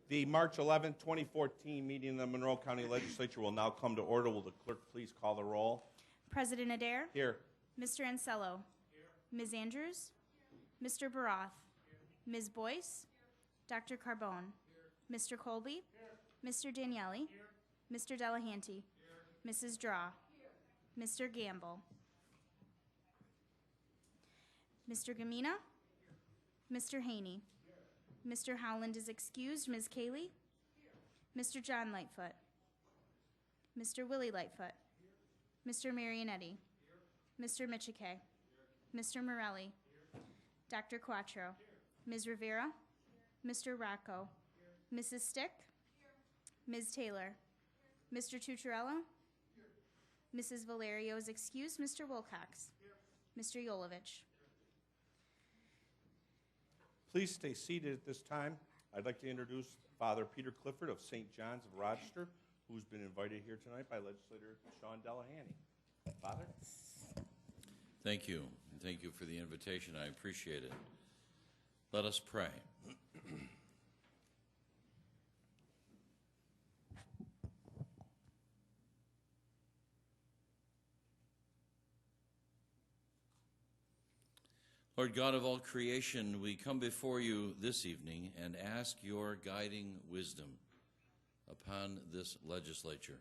The March 11, 2014 meeting of the Monroe County Legislature will now come to order. Will the clerk please call the roll? President Adair? Here. Mr. Ansello? Here. Ms. Andrews? Here. Mr. Baroth? Here. Ms. Boyce? Here. Dr. Carbone? Here. Mr. Colby? Here. Mr. Daniele? Here. Mr. Delahanty? Here. Mrs. Draw? Here. Mr. Gamble? Mr. Gamina? Here. Mr. Haney? Mr. Howland is excused. Ms. Cayley? Here. Mr. John Lightfoot? Mr. Willie Lightfoot? Here. Mr. Marionetti? Here. Mr. Michike? Here. Mr. Morelli? Here. Dr. Quattro? Here. Ms. Rivera? Here. Mr. Rocco? Here. Mrs. Stick? Here. Ms. Taylor? Here. Mr. Tucciarello? Here. Mrs. Valerio is excused. Mr. Wilcox? Here. Mr. Yolovich? Please stay seated at this time. I'd like to introduce Father Peter Clifford of St. John's of Rochester, who's been invited here tonight by Legislator Sean Delahanty. Father? Thank you, and thank you for the invitation. I appreciate it. Let us pray. Lord God of all creation, we come before you this evening and ask your guiding wisdom upon this legislature.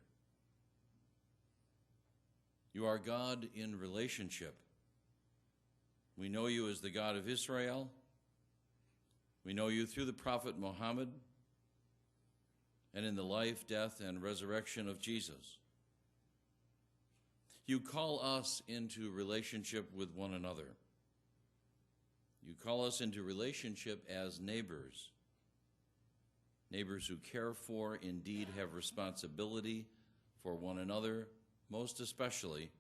You are God in relationship. We know you as the God of Israel. We know you through the prophet Muhammad and in the life, death, and resurrection of Jesus. You call us into relationship with one another. You call us into relationship as neighbors, neighbors who care for, indeed have responsibility for one another, most especially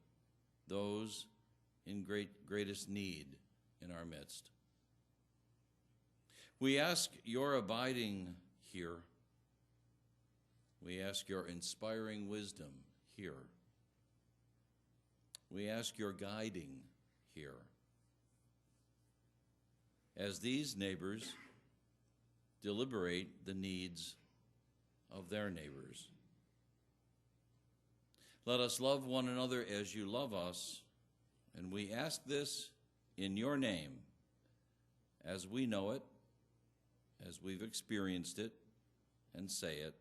those in greatest need in our midst. We ask your abiding here. We ask your inspiring wisdom here. We ask your guiding here. As these neighbors deliberate the needs of their neighbors. Let us love one another as you love us, and we ask this in your name, as we know it, as we've experienced it, and say it.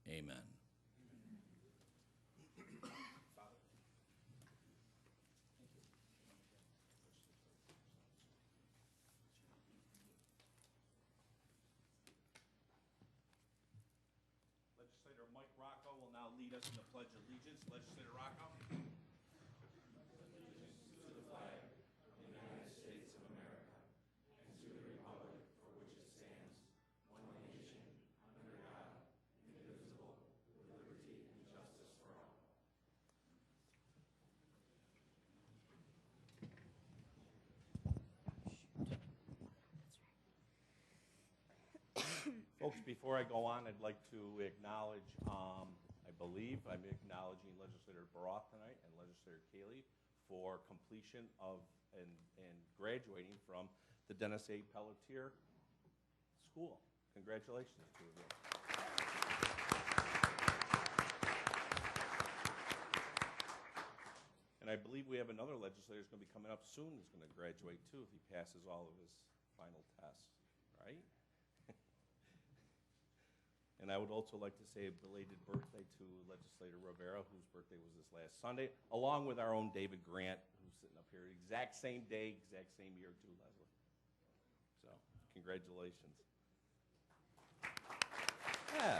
Amen. Lead us in the Pledge of Allegiance. Legislator Rocco. Allegiance to the flag of the United States of America and to the republic for which it stands, one nation, under God, indivisible, with liberty and justice for all. Folks, before I go on, I'd like to acknowledge I'm acknowledging Legislator Baroth tonight and Legislator Cayley for completion of and graduating from the Dennis A. Pelletier School. Congratulations to you. And I believe we have another legislator who's going to be coming up soon who's going to graduate too if he passes all of his final tests, right? And I would also like to say a belated birthday to Legislator Rivera, whose birthday was this last Sunday, along with our own David Grant, who's sitting up here. Exact same day, exact same year too, Leslie. So, congratulations. Yeah.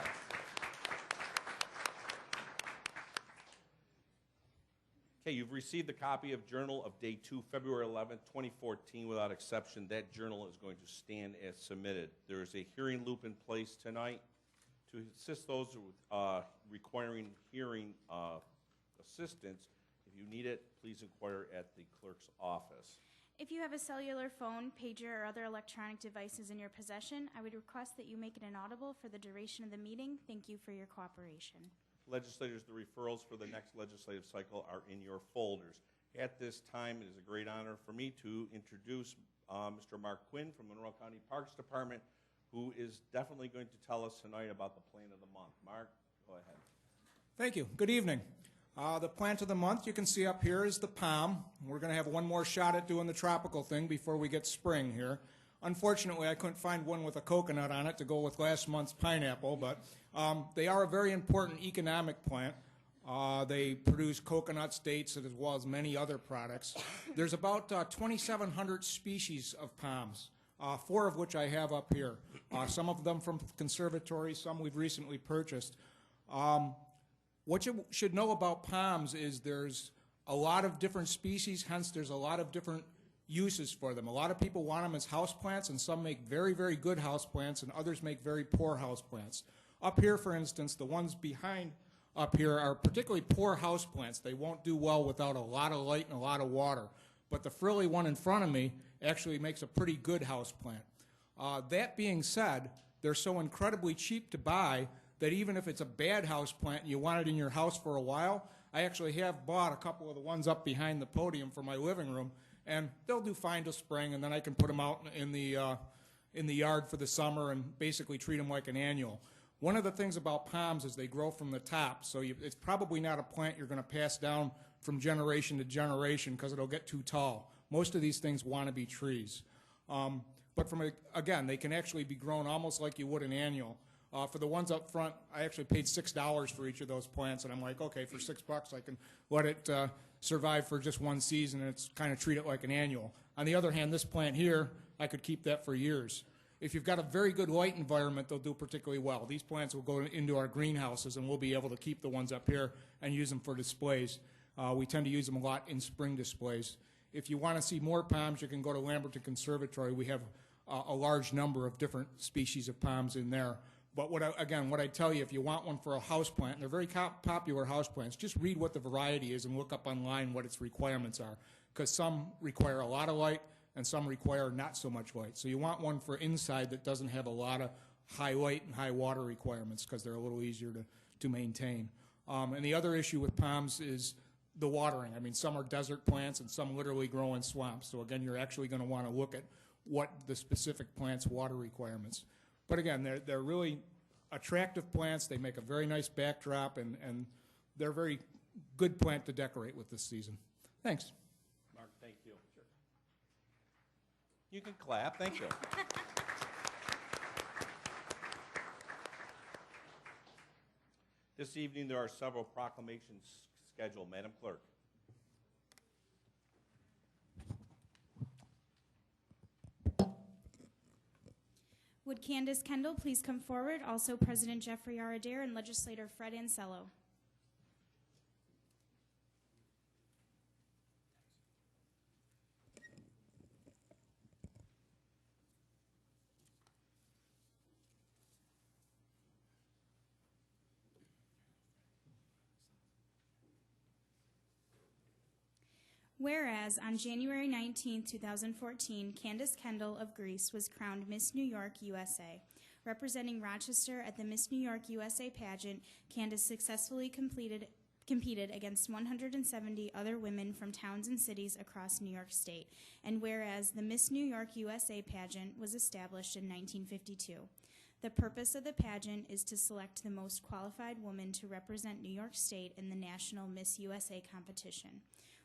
Okay, you've received a copy of Journal of Day 2, February 11th, 2014. Without exception, that journal is going to stand as submitted. There is a hearing loop in place tonight. To assist those requiring hearing assistance, if you need it, please inquire at the clerk's office. If you have a cellular phone, pager, or other electronic devices in your possession, I would request that you make it inaudible for the duration of the meeting. Thank you for your cooperation. Legislators, the referrals for the next legislative cycle are in your folders. At this time, it is a great honor for me to introduce Mr. Mark Quinn from Monroe County Parks Department, who is definitely going to tell us tonight about the plant of the month. Mark, go ahead. Thank you. Good evening. The plant of the month you can see up here is the palm. We're going to have one more shot at doing the tropical thing before we get spring here. Unfortunately, I couldn't find one with a coconut on it to go with last month's pineapple, but they are a very important economic plant. They produce coconuts, dates, as well as many other products. There's about 2,700 species of palms, 4 of which I have up here. Some of them from conservatories, some we've recently purchased. What you should know about palms is there's a lot of different species, hence there's a lot of different uses for them. A lot of people want them as houseplants, and some make very, very good houseplants, and others make very poor houseplants. Up here, for instance, the ones behind up here are particularly poor houseplants. They won't do well without a lot of light and a lot of water. But the frilly one in front of me actually makes a pretty good houseplant. That being said, they're so incredibly cheap to buy that even if it's a bad houseplant and you want it in your house for a while, I actually have bought a couple of the ones up behind the podium for my living room, and they'll do fine till spring, and then I can put them out in the yard for the summer and basically treat them like an annual. One of the things about palms is they grow from the top, so it's probably not a plant you're going to pass down from generation to generation because it'll get too tall. Most of these things want to be trees. But again, they can actually be grown almost like you would an annual. For the ones up front, I actually paid $6 for each of those plants, and I'm like, okay, for $6 I can let it survive for just one season, and it's kind of treat it like an annual. On the other hand, this plant here, I could keep that for years. If you've got a very good light environment, they'll do particularly well. These plants will go into our greenhouses, and we'll be able to keep the ones up here and use them for displays. We tend to use them a lot in spring displays. If you want to see more palms, you can go to Lamberton Conservatory. We have a large number of different species of palms in there. But what I tell you, if you want one for a houseplant, and they're very popular houseplants, just read what the variety is and look up online what its requirements are, because some require a lot of light and some require not so much light. So you want one for inside that doesn't have a lot of high light and high water requirements because they're a little easier to maintain. And the other issue with palms is the watering. I mean, some are desert plants and some literally grow in swamps. So again, you're actually going to want to look at what the specific plant's water requirements. But again, they're really attractive plants. They make a very nice backdrop, and they're a very good plant to decorate with this season. Thanks. Mark, thank you. Sure. You can clap. Thank you. This evening, there are several proclamations scheduled. Madam Clerk. Would Candace Kendall please come forward? Also President Jeffrey R. Adair and Legislator Fred Ansello. Whereas on January 19, 2014, Candace Kendall of Greece was crowned Miss New York, USA. Representing Rochester at the Miss New York, USA pageant, Candace successfully competed against 170 other women from towns and cities across New York State. And whereas the Miss New York, USA pageant was established in 1952. The purpose of the pageant is to select the most qualified woman to represent New York State in the National Miss USA competition.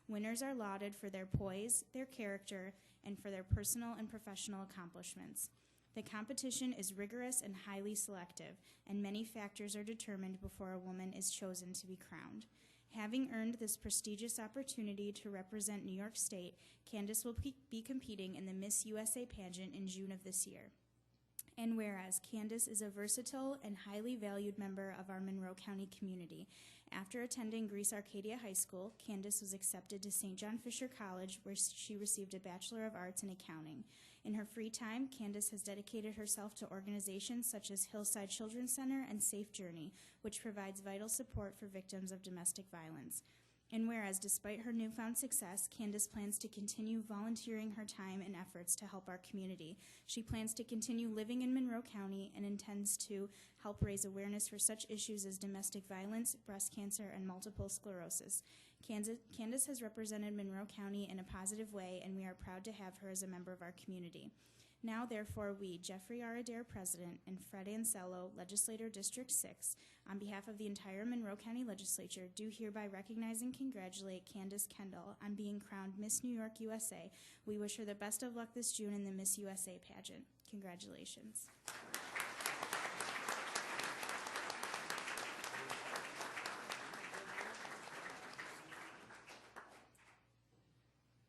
Winners are lauded for their poise, their character, and for their personal and professional accomplishments. The competition is rigorous and highly selective, and many factors are determined before a woman is chosen to be crowned. Having earned this prestigious opportunity to represent New York State, Candace will be competing in the Miss USA pageant in June of this year. And whereas Candace is a versatile and highly valued member of our Monroe County community, after attending Greece Arcadia High School, Candace was accepted to St. John Fisher College, where she received a Bachelor of Arts in Accounting. In her free time, Candace has dedicated herself to organizations such as Hillside Children's Center and Safe Journey, which provides vital support for victims of domestic violence. And whereas, despite her newfound success, Candace plans to continue volunteering her time and efforts to help our community. She plans to continue living in Monroe County and intends to help raise awareness for such issues as domestic violence, breast cancer, and multiple sclerosis. Candace has represented Monroe County in a positive way, and we are proud to have her as a member of our community. Now, therefore, we, Jeffrey R. Adair, President, and Fred Ansello, Legislator District 6, on behalf of the entire Monroe County Legislature, do hereby recognize and congratulate Candace Kendall on being crowned Miss New York USA. We wish her the best of luck this June in the Miss USA pageant. Congratulations.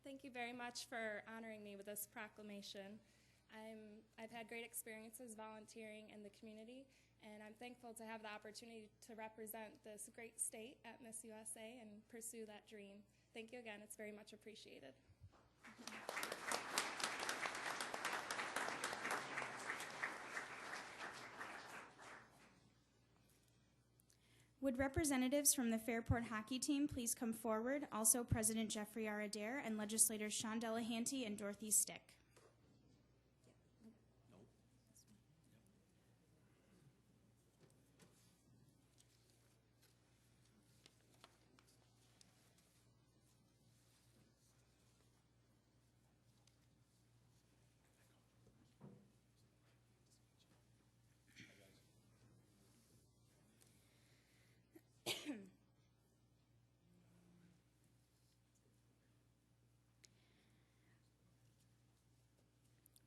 Thank you very much for honoring me with this proclamation. I've had great experiences volunteering in the community, and I'm thankful to have the opportunity to represent this great state at Miss USA and pursue that dream. Thank you again. It's very much appreciated. Would representatives from the Fairport hockey team please come forward? Also, President Jeffrey R. Adair and legislators Sean Delahanty and Dorothy Stick.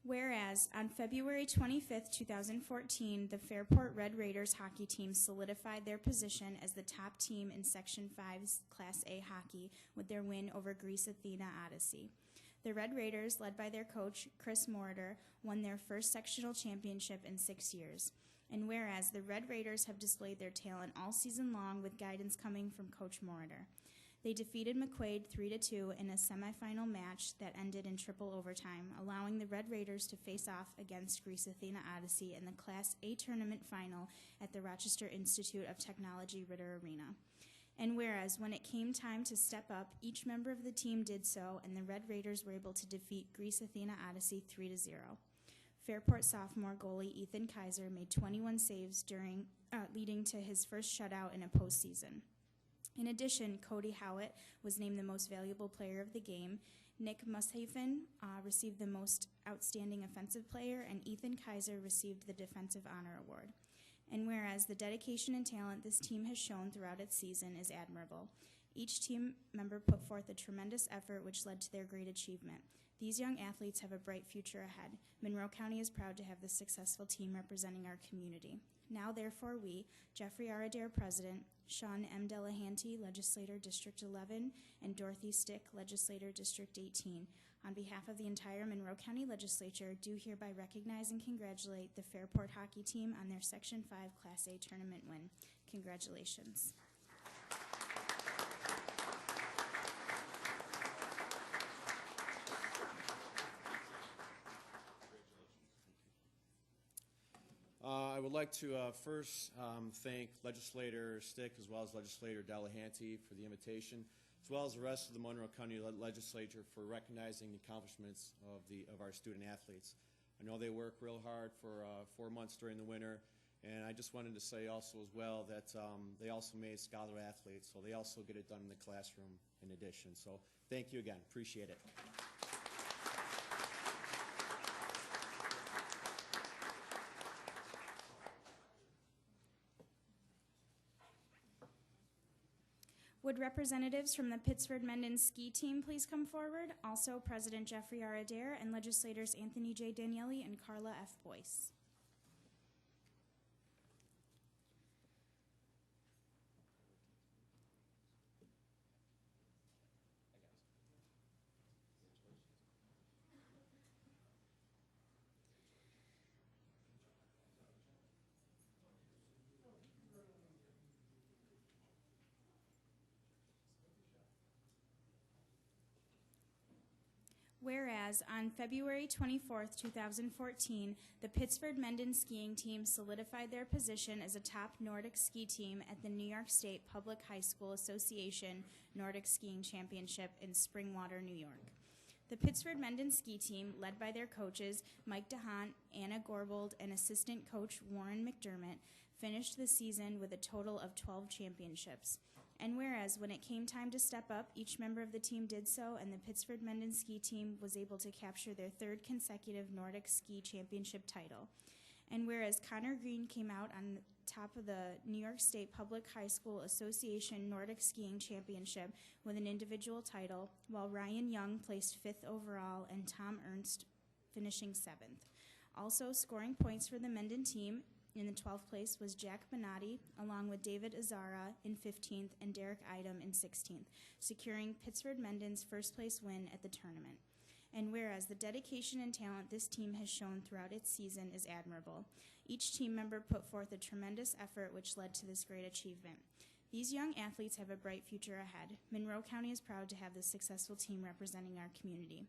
Whereas on February 25th, 2014, the Fairport Red Raiders hockey team solidified their position as the top team in Section 5's Class A hockey with their win over Greece Athena Odyssey. The Red Raiders, led by their coach, Chris Moroder, won their first sectional championship in 6 years. And whereas the Red Raiders have displayed their talent all season long with guidance coming from Coach Moroder. They defeated McQuaid 3-2 in a semifinal match that ended in triple overtime, allowing the Red Raiders to face off against Greece Athena Odyssey in the Class A tournament final at the Rochester Institute of Technology Ritter Arena. And whereas when it came time to step up, each member of the team did so, and the Red Raiders were able to defeat Greece Athena Odyssey 3-0. Fairport sophomore goalie Ethan Kaiser made 21 saves leading to his first shutout in a postseason. In addition, Cody Howitt was named the most valuable player of the game. Nick Mushafen received the most outstanding offensive player, and Ethan Kaiser received the Defensive Honor Award. And whereas the dedication and talent this team has shown throughout its season is admirable, each team member put forth a tremendous effort which led to their great achievement. These young athletes have a bright future ahead. Monroe County is proud to have this successful team representing our community. Now, therefore, we, Jeffrey R. Adair, President, Sean M. Delahanty, Legislator District 11, and Dorothy Stick, Legislator District 18, on behalf of the entire Monroe County Legislature, do hereby recognize and congratulate the Fairport hockey team on their Section 5 Class A tournament win. Congratulations. I would like to first thank Legislator Stick as well as Legislator Delahanty for the invitation, as well as the rest of the Monroe County Legislature for recognizing the accomplishments of our student athletes. I know they work real hard for 4 months during the winter, and I just wanted to say also as well that they also made scholar athletes, so they also get it done in the classroom in addition. So thank you again. Appreciate it. Would representatives from the Pittsford Mendon ski team please come forward? Also, President Jeffrey R. Adair and legislators Anthony J. Daniele and Carla F. Boyce. Whereas on February 24th, 2014, the Pittsford Mendon skiing team solidified their position as a top Nordic ski team at the New York State Public High School Association Nordic Skiing Championship in Springwater, New York. The Pittsford Mendon ski team, led by their coaches Mike DeHaan, Anna Gorbold, and assistant coach Warren McDermott, finished the season with a total of 12 championships. And whereas when it came time to step up, each member of the team did so, and the Pittsford Menden ski team was able to capture their third consecutive Nordic Ski Championship title. And whereas Connor Green came out on top of the New York State Public High School Association Nordic Skiing Championship with an individual title, while Ryan Young placed 5th overall and Tom Ernst finishing 7th. Also scoring points for the Menden team in the 12th place was Jack Bonatti, along with David Azara in 15th and Derek Idem in 16th, securing Pittsford Menden's first place win at the tournament. And whereas the dedication and talent this team has shown throughout its season is admirable, each team member put forth a tremendous effort which led to this great achievement. These young athletes have a bright future ahead. Monroe County is proud to have this successful team representing our community.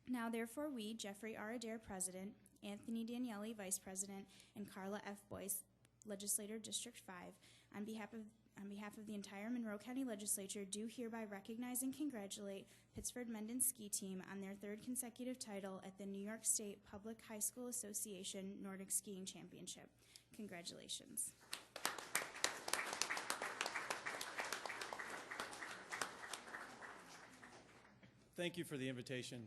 Now, therefore, we, Jeffrey R. Adair, President, Anthony Daniele, Vice President, and Carla F. Boyce, Legislator, District 5, on behalf of the entire Monroe County Legislature, do hereby recognize and congratulate Pittsford Menden Ski Team on their third consecutive title at the New York State Public High School Association Nordic Skiing Championship. Congratulations. Thank you for the invitation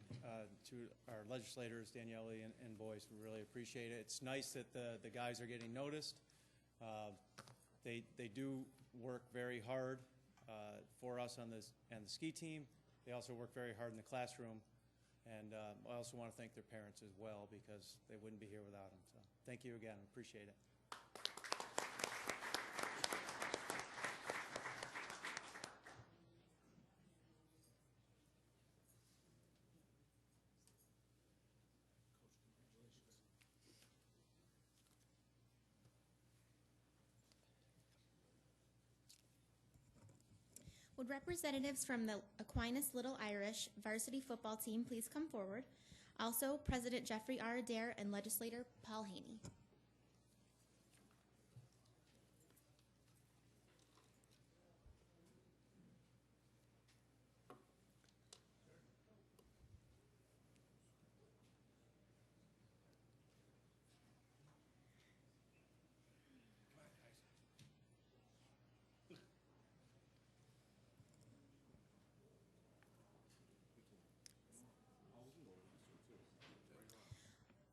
to our legislators, Daniele and Boyce. We really appreciate it. It's nice that the guys are getting noticed. They do work very hard for us on the ski team. They also work very hard in the classroom. And I also want to thank their parents as well, because they wouldn't be here without them. So thank you again. Appreciate it. Would representatives from the Aquinas Little Irish varsity football team please come forward? Also, President Jeffrey R. Adair and Legislator Paul Haney.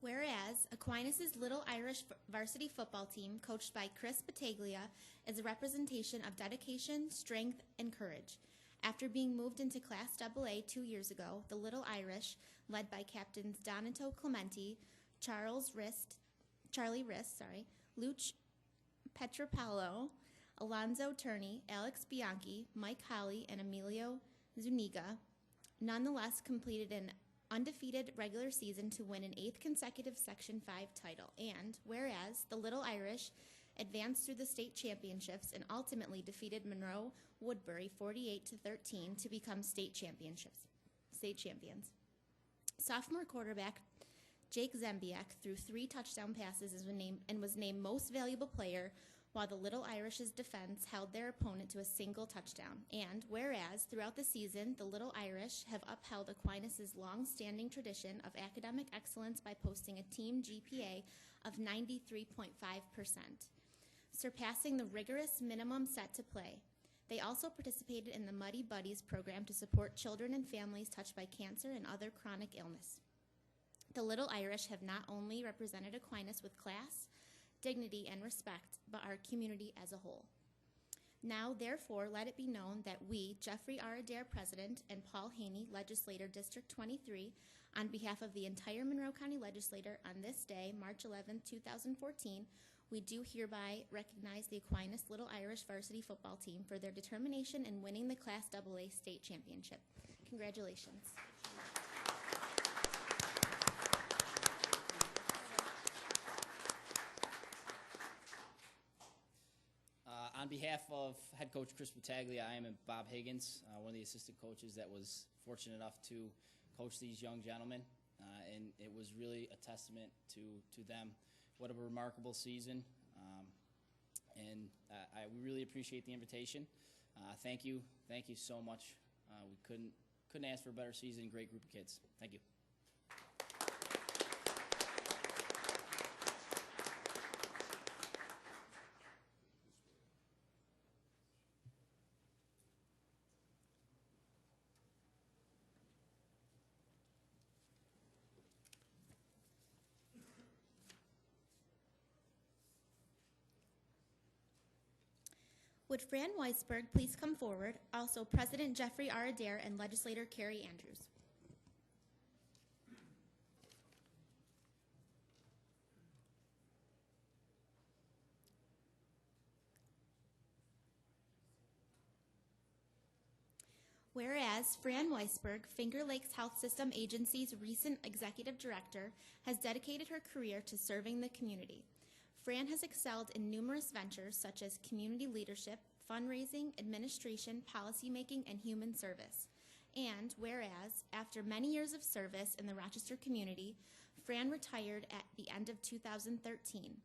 Whereas Aquinas' Little Irish varsity football team, coached by Chris Battaglia, is a representation of dedication, strength, and courage. After being moved into Class AA 2 years ago, the Little Irish, led by captains Donato Clementi, Charlie Rist, Luch Petropalo, Alonzo Turney, Alex Bianchi, Mike Holly, and Emilio Zuniga, nonetheless completed an undefeated regular season to win an 8th consecutive Section 5 title. And whereas the Little Irish advanced through the state championships and ultimately defeated Monroe Woodbury 48-13 to become state champions. Sophomore quarterback Jake Zembiak threw 3 touchdown passes and was named most valuable player, while the Little Irish's defense held their opponent to a single touchdown. And whereas throughout the season, the Little Irish have upheld Aquinas' long-standing tradition of academic excellence by posting a team GPA of 93.5%, surpassing the rigorous minimum set to play. They also participated in the Muddy Buddies program to support children and families touched by cancer and other chronic illness. The Little Irish have not only represented Aquinas with class, dignity, and respect, but our community as a whole. Now, therefore, let it be known that we, Jeffrey R. Adair, President, and Paul Haney, Legislator, District 23, on behalf of the entire Monroe County Legislature on this day, March 11, 2014, we do hereby recognize the Aquinas Little Irish varsity football team for their determination in winning the Class AA state championship. Congratulations. On behalf of head coach Chris Battaglia, I am Bob Higgins, one of the assistant coaches that was fortunate enough to coach these young gentlemen, and it was really a testament to them. What a remarkable season, and we really appreciate the invitation. Thank you so much. We couldn't ask for a better season. Great group of kids. Thank you. Would Fran Weisberg please come forward? Also, President Jeffrey R. Adair and Legislator Carrie Andrews. Whereas Fran Weisberg, Finger Lakes Health System Agency's recent executive director, has dedicated her career to serving the community. Fran has excelled in numerous ventures such as community leadership, fundraising, administration, policymaking, and human service. And whereas, after many years of service in the Rochester community, Fran retired at the end of 2013.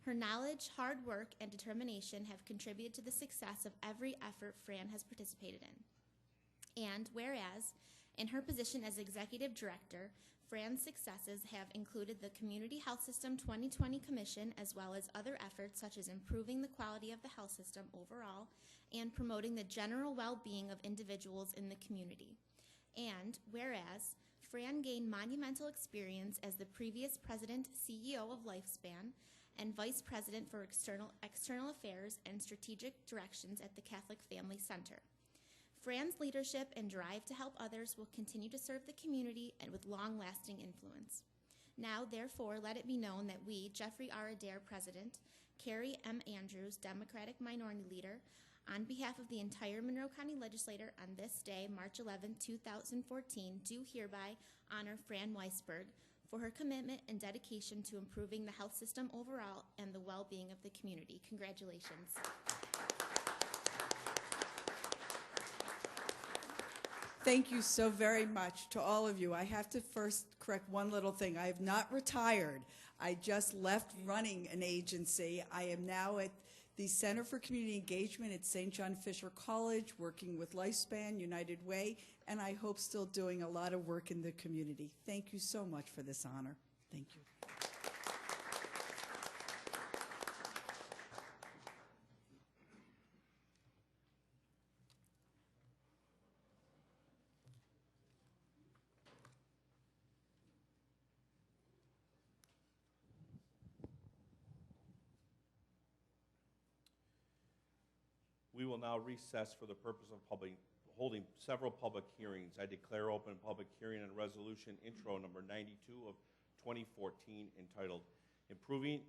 Her knowledge, hard work, and determination have contributed to the success of every effort Fran has participated in. And whereas, in her position as Executive Director, Fran's successes have included the Community Health System 2020 Commission, as well as other efforts such as improving the quality of the health system overall and promoting the general well-being of individuals in the community. And whereas, Fran gained monumental experience as the previous President, CEO of Lifespan, and Vice President for External Affairs and Strategic Directions at the Catholic Family Center. Fran's leadership and drive to help others will continue to serve the community and with long-lasting influence. Now, therefore, let it be known that we, Jeffrey R. Adair, President, Carrie M. Andrews, Democratic Minority Leader, on behalf of the entire Monroe County Legislature on this day, March 11, 2014, do hereby honor Fran Weisberg for her commitment and dedication to improving the health system overall and the well-being of the community. Congratulations. Thank you so very much to all of you. I have to first correct one little thing. I have not retired. I just left running an agency. I am now at the Center for Community Engagement at St. John Fisher College, working with Lifespan, United Way, and I hope still doing a lot of work in the community. Thank you so much for this honor. Thank you. We will now recess for the purpose of holding several public hearings. I declare open public hearing on resolution intro number 92 of 2014 entitled Improving,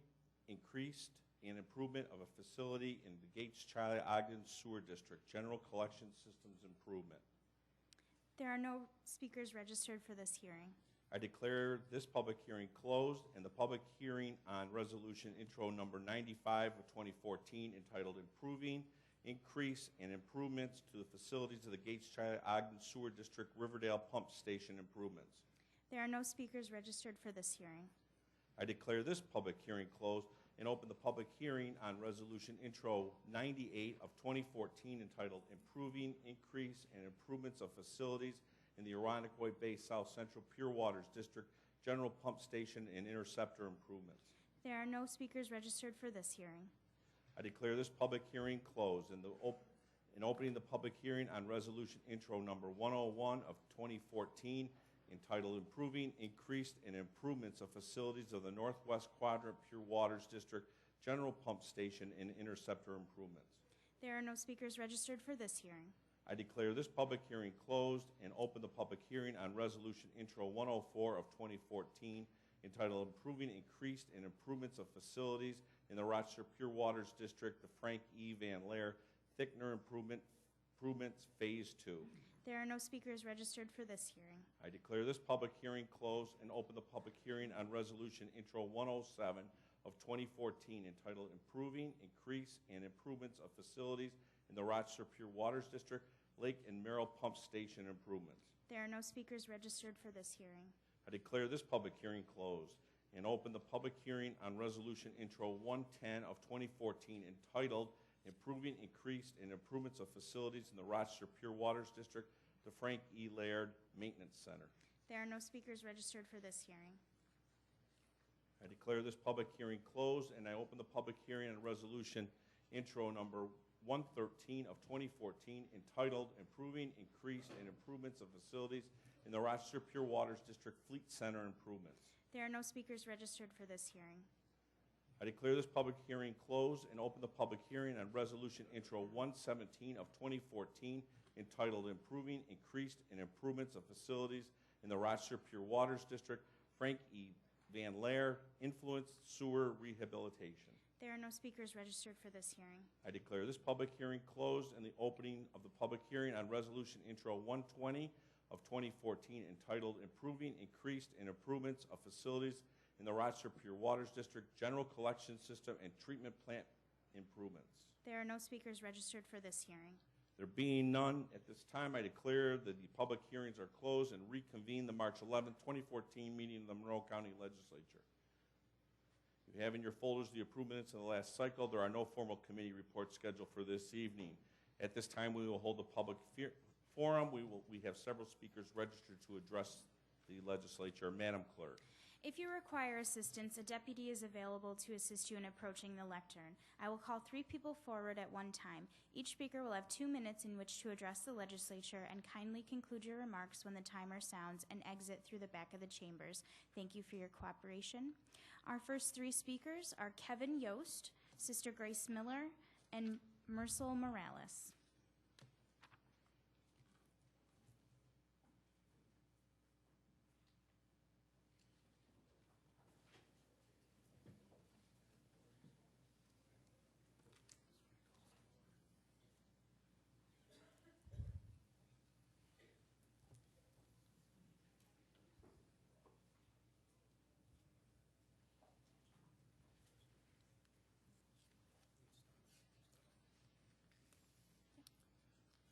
Increased, and Improvement of a Facility in the Gates-Child-Ogden Sewer District, General Collection Systems Improvement. There are no speakers registered for this hearing. I declare this public hearing closed and the public hearing on resolution intro number 95 of 2014 entitled Improving, Increase, and Improvements to the Facilities of the Gates-Child-Ogden Sewer District Riverdale Pump Station Improvements. There are no speakers registered for this hearing. I declare this public hearing closed and open the public hearing on resolution intro 98 of 2014 entitled Improving, Increase, and Improvements of Facilities in the Irondequoit Bay South Central Pure Waters District General Pump Station and Interceptor Improvements. There are no speakers registered for this hearing. I declare this public hearing closed and opening the public hearing on resolution intro number 101 of 2014 entitled Improving, Increased, and Improvements of Facilities of the Northwest Quadrant Pure Waters District General Pump Station and Interceptor Improvements. There are no speakers registered for this hearing. I declare this public hearing closed and open the public hearing on resolution intro 104 of 2014 entitled Improving, Increased, and Improvements of Facilities in the Rochester Pure Waters District, the Frank E. Van Laer Thickener Improvements Phase 2. There are no speakers registered for this hearing. I declare this public hearing closed and open the public hearing on resolution intro 107 of 2014 entitled Improving, Increase, and Improvements of Facilities in the Rochester Pure Waters District, Lake and Merrill Pump Station Improvements. There are no speakers registered for this hearing. I declare this public hearing closed and open the public hearing on resolution intro 110 of 2014 entitled Improving, Increased, and Improvements of Facilities in the Rochester Pure Waters District, the Frank E. Laird Maintenance Center. There are no speakers registered for this hearing. I declare this public hearing closed and I open the public hearing on resolution intro number 113 of 2014 entitled Improving, Increased, and Improvements of Facilities in the Rochester Pure Waters District Fleet Center Improvements. There are no speakers registered for this hearing. I I declare this public hearing closed and open the public hearing on Resolution Intro 117 of 2014 entitled Improving Increased and Improvements of Facilities in the Rochester Pure Waters District, Frank E. Van Laer, Influence Sewer Rehabilitation. There are no speakers registered for this hearing. I declare this public hearing closed and the opening of the public hearing on Resolution Intro 120 of 2014 entitled Improving Increased and Improvements of Facilities in the Rochester Pure Waters District, General Collection System and Treatment Plant Improvements. There are no speakers registered for this hearing. There being none, at this time I declare that the public hearings are closed and reconvene the March 11, 2014 meeting of the Monroe County Legislature. You have in your folders the approved minutes of the last cycle. There are no formal committee reports scheduled for this evening. At this time, we will hold a public forum. We have several speakers registered to address the legislature. Madam Clerk. If you require assistance, a deputy is available to assist you in approaching the lectern. I will call 3 people forward at one time. Each speaker will have 2 minutes in which to address the legislature, and kindly conclude your remarks when the timer sounds and exit through the back of the chambers. Thank you for your cooperation. Our first 3 speakers are Kevin Yost, Sister Grace Miller, and Mercel Morales.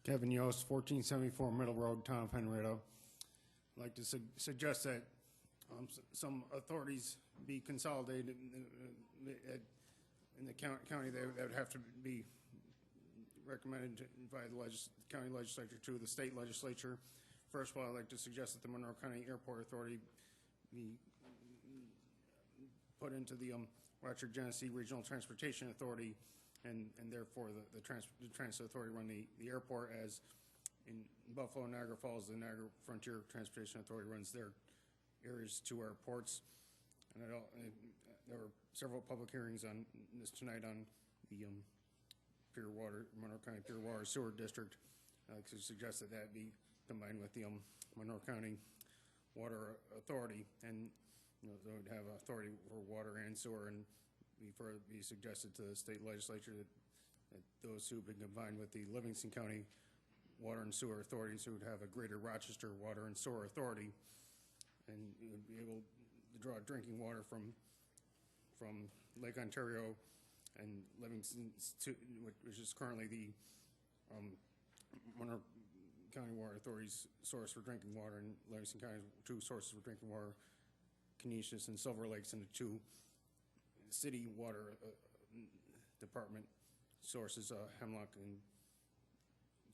Kevin Yost, 1474 Middle Road, Town of Henrietta. I'd like to suggest that some authorities be consolidated in the county. That would have to be recommended by the county legislature to the state legislature. First of all, I'd like to suggest that the Monroe County Airport Authority be put into the Rochester Genesee Regional Transportation Authority, and therefore the Transit Authority run the airport, as in Buffalo and Niagara Falls, the Niagara Frontier Transportation Authority runs their areas to our ports. And there were several public hearings on this tonight on the Monroe County Pure Water Sewer District. To suggest that be combined with the Monroe County Water Authority, and they would have authority for water and sewer, and be suggested to the state legislature that those who have been combined with the Livingston County Water and Sewer Authorities, who would have a greater Rochester Water and Sewer Authority, and would be able to draw drinking water from Lake Ontario and Livingston, which is currently the Monroe County Water Authority's source for drinking water, and Livingston County's 2 sources for drinking water, Canisius and Silver Lakes, and the 2 city water department sources, Hemlock and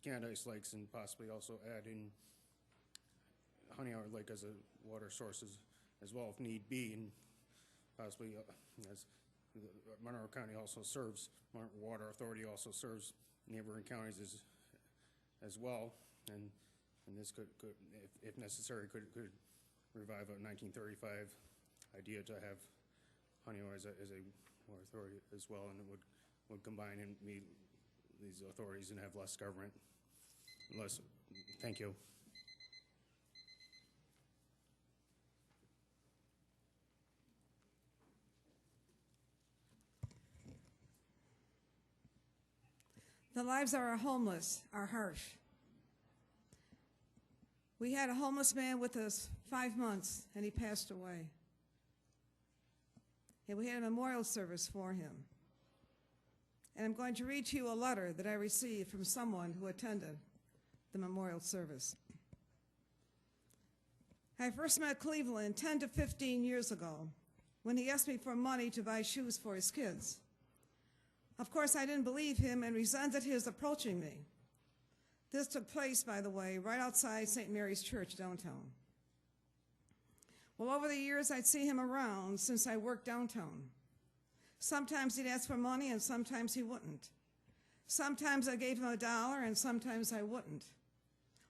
Candice Lakes, and possibly also add in Honey Hour Lake as a water source as well if need be, and possibly as Monroe County also serves, Monroe Water Authority also serves neighboring counties as well, and this could if necessary, could revive a 1935 idea to have Honeywell as a water authority as well, and it would combine and meet these authorities and have less government. Thank you. The lives of our homeless are harsh. We had a homeless man with us 5 months, and he passed away. And we had a memorial service for him. And I'm going to read to you a letter that I received from someone who attended the memorial service. I first met Cleveland 10 to 15 years ago when he asked me for money to buy shoes for his kids. Of course, I didn't believe him and resented his approaching me. This took place, by the way, right outside St. Mary's Church downtown. Well, over the years, I'd see him around since I worked downtown. Sometimes he'd ask for money, and sometimes he wouldn't. Sometimes I gave him $1, and sometimes I wouldn't.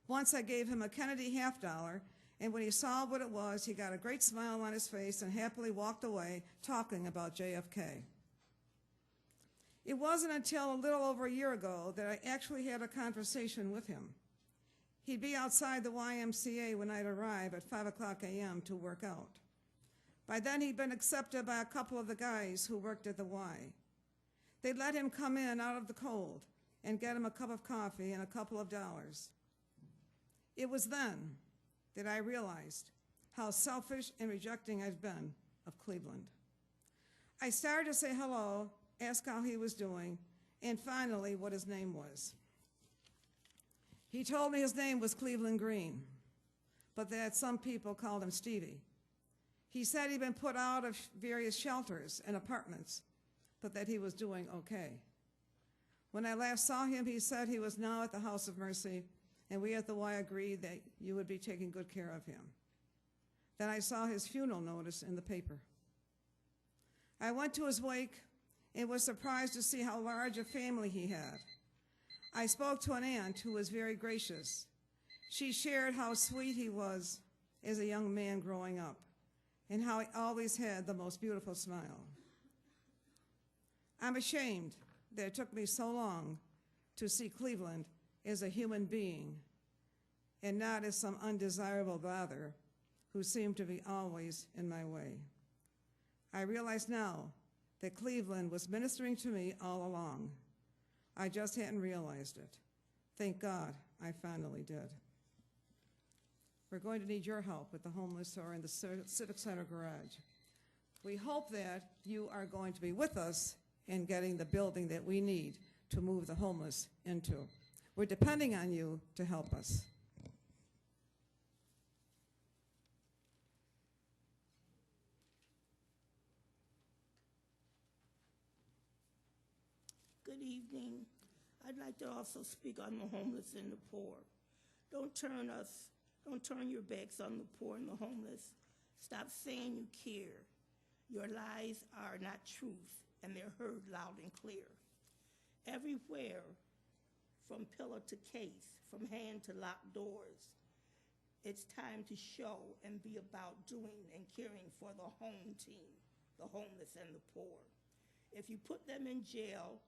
Once I gave him a Kennedy $50, and when he saw what it was, he got a great smile on his face and happily walked away talking about JFK. It wasn't until a little over a year ago that I actually had a conversation with him. He'd be outside the YMCA when I'd arrive at 5 o'clock a.m. to work out. By then, he'd been accepted by a couple of the guys who worked at the Y. They'd let him come in out of the cold and get him a cup of coffee and a couple of dollars. It was then that I realized how selfish and rejecting I've been of Cleveland. I started to say hello, ask how he was doing, and finally what his name was. He told me his name was Cleveland Green, but that some people called him Stevie. He said he'd been put out of various shelters and apartments, but that he was doing okay. When I last saw him, he said he was now at the House of Mercy, and we at the Y agreed that you would be taking good care of him. Then I saw his funeral notice in the paper. I went to his wake and was surprised to see how large a family he had. I spoke to an aunt who was very gracious. She shared how sweet he was as a young man growing up and how he always had the most beautiful smile. I'm ashamed that it took me so long to see Cleveland as a human being and not as some undesirable bother who seemed to be always in my way. I realize now that Cleveland was ministering to me all along. I just hadn't realized it. Thank God I finally did. We're going to need your help with the homeless or in the Civic Center garage. We hope that you are going to be with us in getting the building that we need to move the homeless into. We're depending on you to help us. Good evening. I'd like to also speak on the homeless and the poor. Don't turn your backs on the poor and the homeless. Stop saying you care. Your lies are not truth, and they're heard loud and clear. Everywhere, from pillar to case, from hand to locked doors, it's time to show and be about doing and caring for the home team, the homeless and the poor. If you put them in jail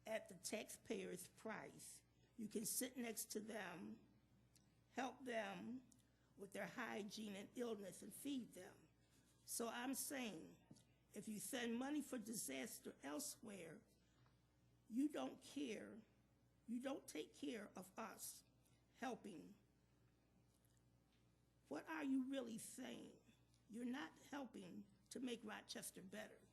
at the taxpayer's price, you can sit next to them, help them with their hygiene and illness, and feed them. So I'm saying, if you send money for disaster elsewhere, you don't care, you don't take care of us helping. What are you really saying? You're not helping to make Rochester better.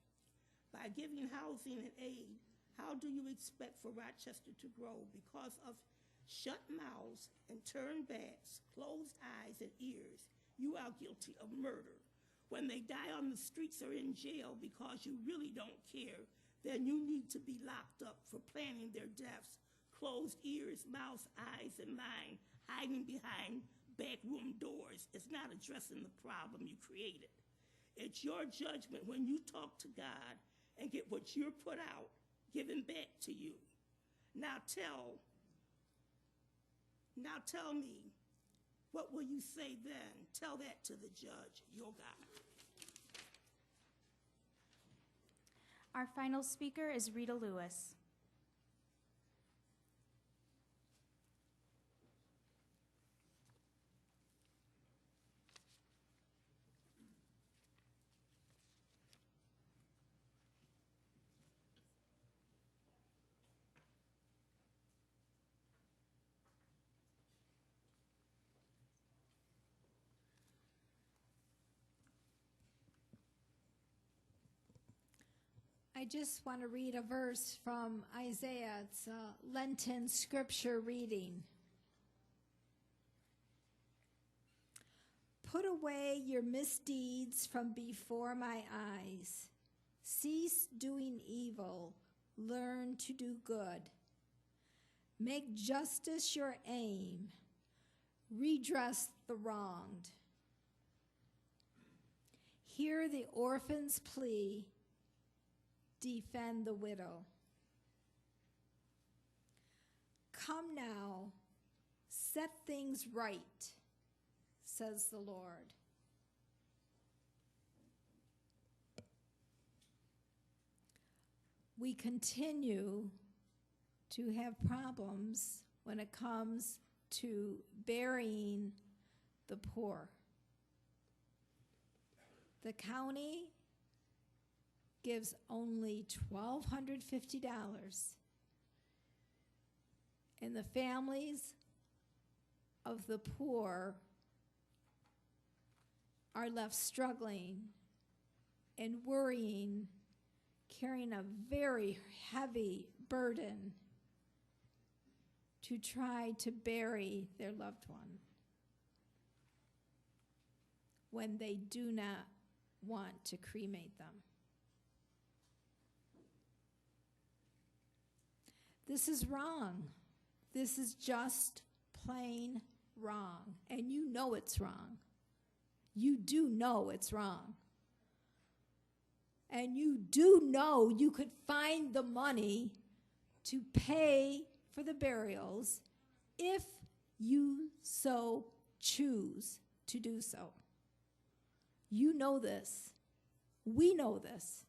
By giving housing and aid, how do you expect for Rochester to grow? Because of shut mouths and turned backs, closed eyes and ears, you are guilty of murder. When they die on the streets or in jail because you really don't care, then you need to be locked up for planning their deaths. Closed ears, mouths, eyes, and mind, hiding behind backroom doors is not addressing the problem you created. It's your judgment when you talk to God and get what you're put out given back to you. Now tell me, what will you say then? Tell that to the judge, your God. Our final speaker is Rita Lewis. I just want to read a verse from Isaiah. It's a Lenten scripture reading. Put away your misdeeds from before my eyes. Cease doing evil. Learn to do good. Make justice your aim. Redress the wronged. Hear the orphan's plea. Defend the widow. Come now, set things right, says the Lord. we continue to have problems when it comes to burying the poor. The county gives only $1,250, and the families of the poor are left struggling and worrying, carrying a very heavy burden to try to bury their loved one when they do not want to cremate them. This is wrong. This is just plain wrong, and you know it's wrong. You do know it's wrong. And you do know you could find the money to pay for the burials if you so choose to do so. You know this. We know this.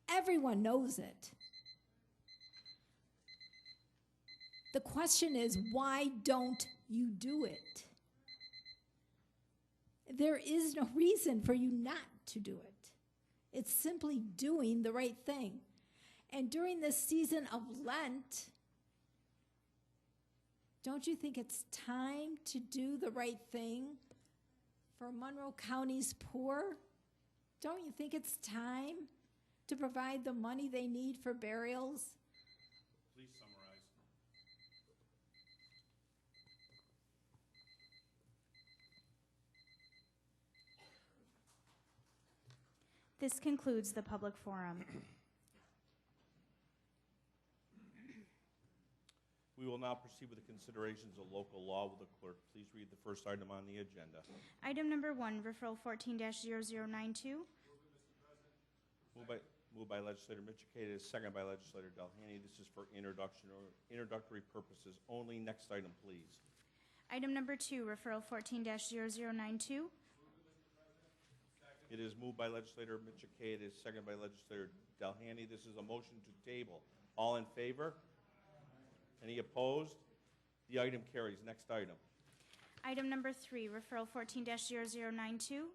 Everyone knows it. The question is, why don't you do it? There is no reason for you not to do it. It's simply doing the right thing. And during this season of Lent, don't you think it's time to do the right thing for Monroe County's poor? Don't you think it's time to provide the money they need for burials? Please summarize. This concludes the public forum. We will now proceed with the considerations of local law. Will the clerk please read the first item on the agenda? Item number 1, referral 14-0092. Moved by Legislator Michikatis, second by Legislator Delhany. This is for introductory purposes only. Next item, please. Item number 2, referral 14-0092. It is moved by Legislator Michikatis, second by Legislator Delhany. This is a motion to table. All in favor? Any opposed? The item carries. Next item. Item number 3, referral 14-0092.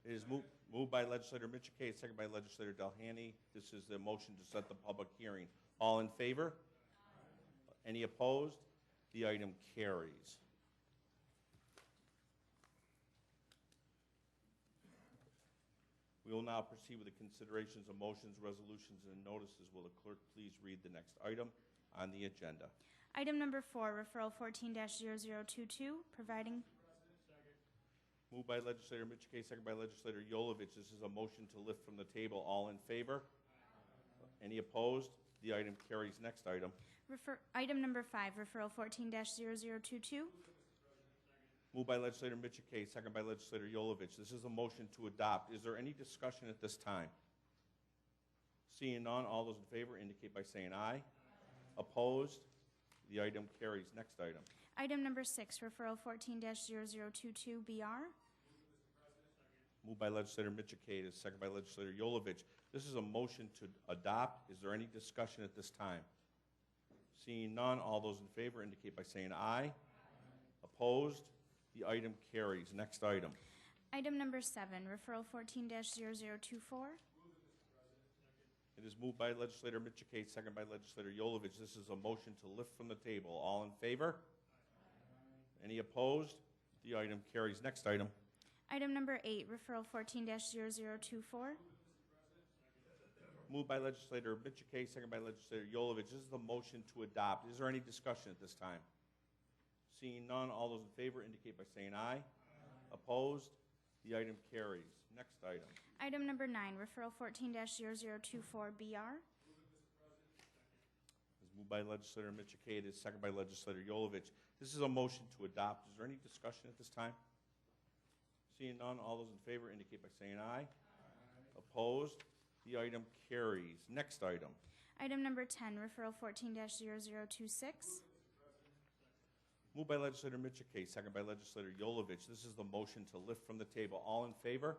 It is moved by Legislator Michikatis, second by Legislator Delhany. This is the motion to set the public hearing. All in favor? Any opposed? The item carries. We will now proceed with the considerations of motions, resolutions, and notices. Will the clerk please read the next item on the agenda? Item number 4, referral 14-0022, providing. Moved by Legislator Michikatis, second by Legislator Yolovich. This is a motion to lift from the table. All in favor? Any opposed? The item carries. Next item. Item number 5, referral 14-0022. Moved by Legislator Michikatis, second by Legislator Yolovich. This is a motion to adopt. Is there any discussion at this time? Seeing none, all those in favor indicate by saying aye. Opposed? The item carries. Next item. Item number 6, referral 14-0022BR. Moved by Legislator Michikatis, second by Legislator Yolovich. This is a motion to adopt. Is there any discussion at this time? Seeing none, all those in favor indicate by saying aye. Opposed? The item carries. Next item. Item number 7, referral 14-0024. It is moved by Legislator Michikatis, second by Legislator Yolovich. This is a motion to lift from the table. All in favor? Any opposed? The item carries. Next item. Item number 8, referral 14-0024. Moved by Legislator Michikatis, second by Legislator Yolovich. This is the motion to adopt. Is there any discussion at this time? Seeing none, all those in favor indicate by saying aye. Opposed? The item carries. Next item. Item number 9, referral 14-0024BR. It's moved by Legislator Michikatis, second by Legislator Yolovich. This is a motion to adopt. Is there any discussion at this time? Seeing none, all those in favor indicate by saying aye. Opposed? The item carries. Next item. Item number 10, referral 14-0026. Moved by Legislator Michikatis, second by Legislator Yolovich. This is the motion to lift from the table. All in favor?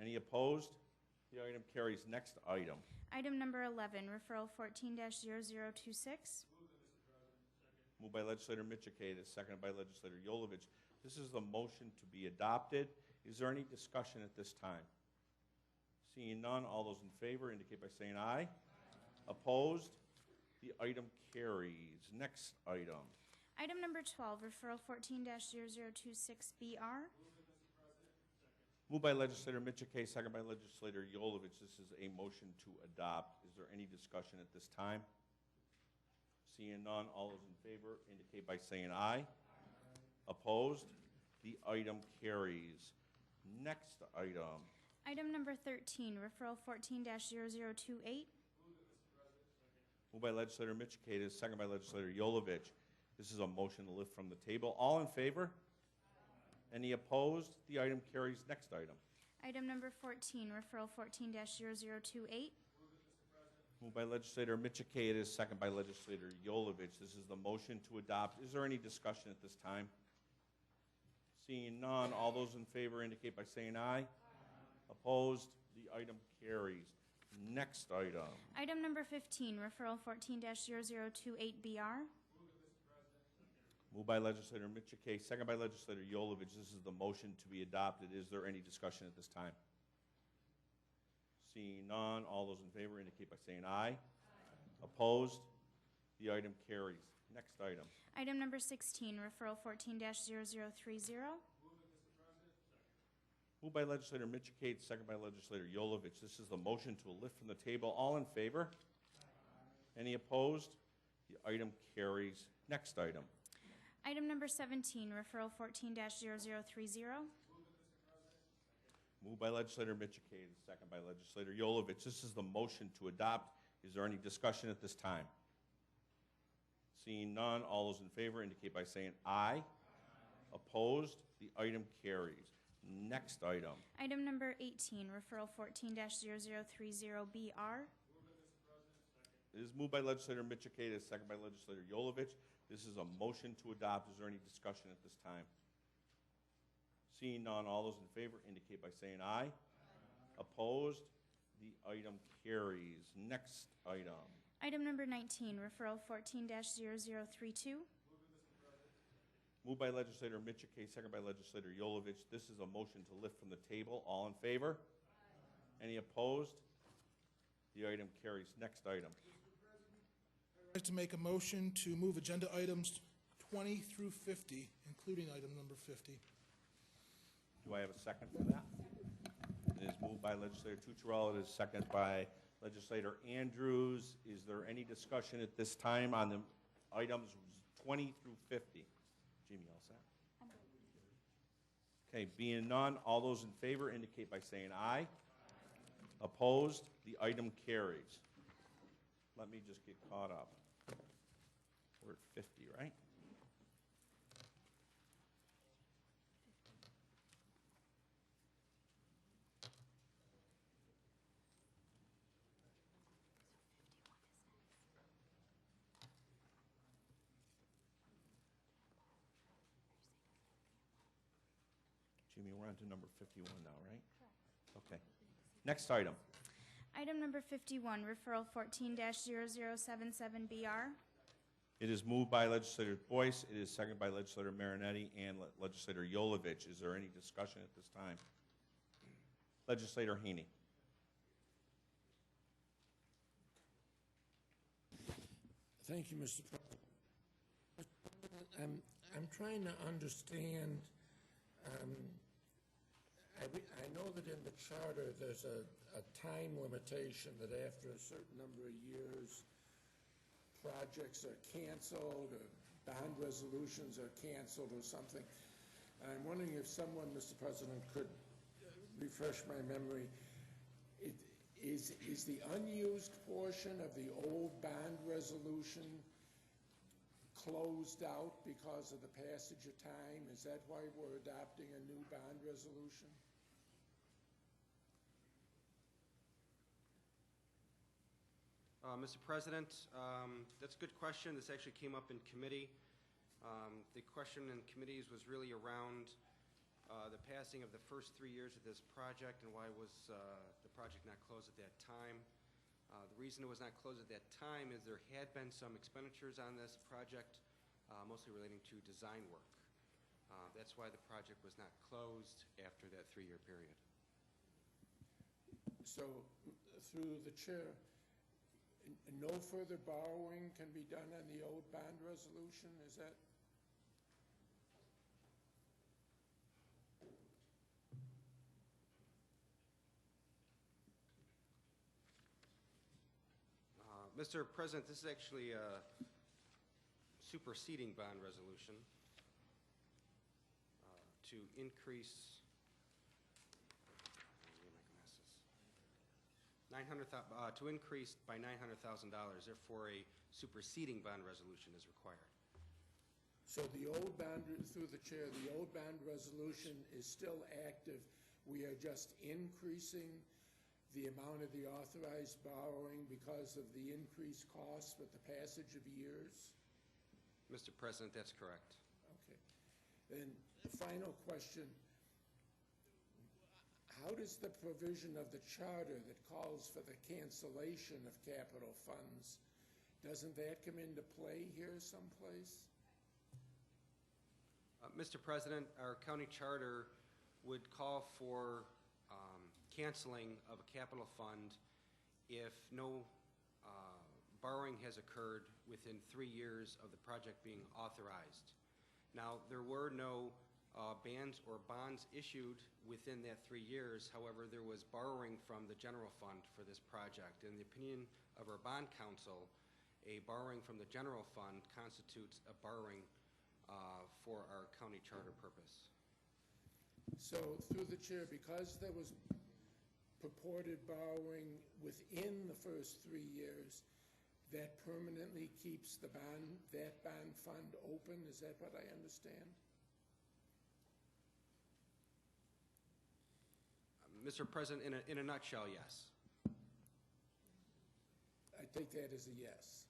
Any opposed? The item carries. Next item. Item number 11, referral 14-0026. Moved by legislator Michikade, seconded by legislator Yolovich. This is the motion to be adopted. Is there any discussion at this time? Seeing none, all those in favor indicate by saying aye. Opposed? The item carries. Next item. Item number 12, referral 14-0026BR. Moved by legislator Michikade, seconded by legislator Yolovich. This is a motion to adopt. Is there any discussion at this time? Seeing none, all those in favor indicate by saying aye. Opposed? The item carries. Next item. Item number 13, referral 14-0028. Moved by legislator Michikade, seconded by legislator Yolovich. This is a motion to lift from the table. All in favor? Any opposed? The item carries. Next item. Item number 14, referral 14-0028. Moved by legislator Michikade, seconded by legislator Yolovich. This is the motion to adopt. Is there any discussion at this time? Seeing none, all those in favor indicate by saying aye. Opposed? The item carries. Next item. Item number 15, referral 14-0028BR. Moved by legislator Michikade, seconded by legislator Yolovich. This is the motion to be adopted. Is there any discussion at this time? Seeing none, all those in favor indicate by saying aye. Opposed? The item carries. Next item. Item number 16, referral 14-0030. Moved by legislator Michikade, seconded by legislator Yolovich. This is the motion to lift from the table. All in favor? Any opposed? The item carries. Next item. Item number 17, referral 14-0030. Moved by legislator Michikade, seconded by legislator Yolovich. This is the motion to adopt. Is there any discussion at this time? Seeing none, all those in favor indicate by saying aye. Opposed? The item carries. Next item. Item number 18, referral 14-0030BR. It is moved by legislator Michikade, seconded by legislator Yolovich. This is a motion to adopt. Is there any discussion at this time? Seeing none, all those in favor indicate by saying aye. Opposed? The item carries. Next item. Item number 19, referral 14-0032. Moved by legislator Michikade, seconded by legislator Yolovich. This is a motion to lift from the table. All in favor? Any opposed? The item carries. Next item. I'd like to make a motion to move agenda items 20 through 50, including item number 50. Do I have a second for that? It is moved by legislator Tucciarello. It is seconded by legislator Andrews. Is there any discussion at this time on the items 20 through 50? Jimmy, all set? Okay, being none, all those in favor indicate by saying aye. Opposed? The item carries. Let me just get caught up. We're at 50, right? Jimmy, we're on to number 51 now, right? Correct. Okay. Next item. Item number 51, referral 14-0077BR. It is moved by legislator Boyce. It is seconded by legislator Marinetti and legislator Yolovich. Is there any discussion at this time? Legislator Haney. Thank you, Mr. President. I'm trying to understand. I know that in the charter there's a time limitation that after a certain number of years projects are canceled or bond resolutions are canceled or something. I'm wondering if someone, Mr. President, could refresh my memory. Is the unused portion of the old bond resolution closed out because of the passage of time? Is that why we're adopting a new bond resolution? Mr. President, that's a good question. This actually came up in committee. The question in committees was really around the passing of the first 3 years of this project and why was the project not closed at that time. The reason it was not closed at that time is there had been some expenditures on this project, mostly relating to design work. That's why the project was not closed after that 3-year period. So, through the chair, no further borrowing can be done on the old bond resolution, is that? Mr. President, this is actually a superseding bond resolution to increase to increase by $900,000. Therefore, a superseding bond resolution is required. So the old bond, through the chair, the old bond resolution is still active. We are just increasing the amount of the authorized borrowing because of the increased costs with the passage of years? Mr. President, that's correct. Okay. Then the final question, how does the provision of the charter that calls for the cancellation of capital funds, doesn't that come into play here someplace? Mr. President, our county charter would call for canceling of a capital fund if no borrowing has occurred within 3 years of the project being authorized. Now, there were no bans or bonds issued within that 3 years. However, there was borrowing from the general fund for this project. In the opinion of our bond counsel, a borrowing from the general fund constitutes a borrowing for our county charter purpose. So, through the chair, because there was purported borrowing within the first 3 years, that permanently keeps that bond fund open? Is that what I understand? Mr. President, in a nutshell, yes. I take that as a yes.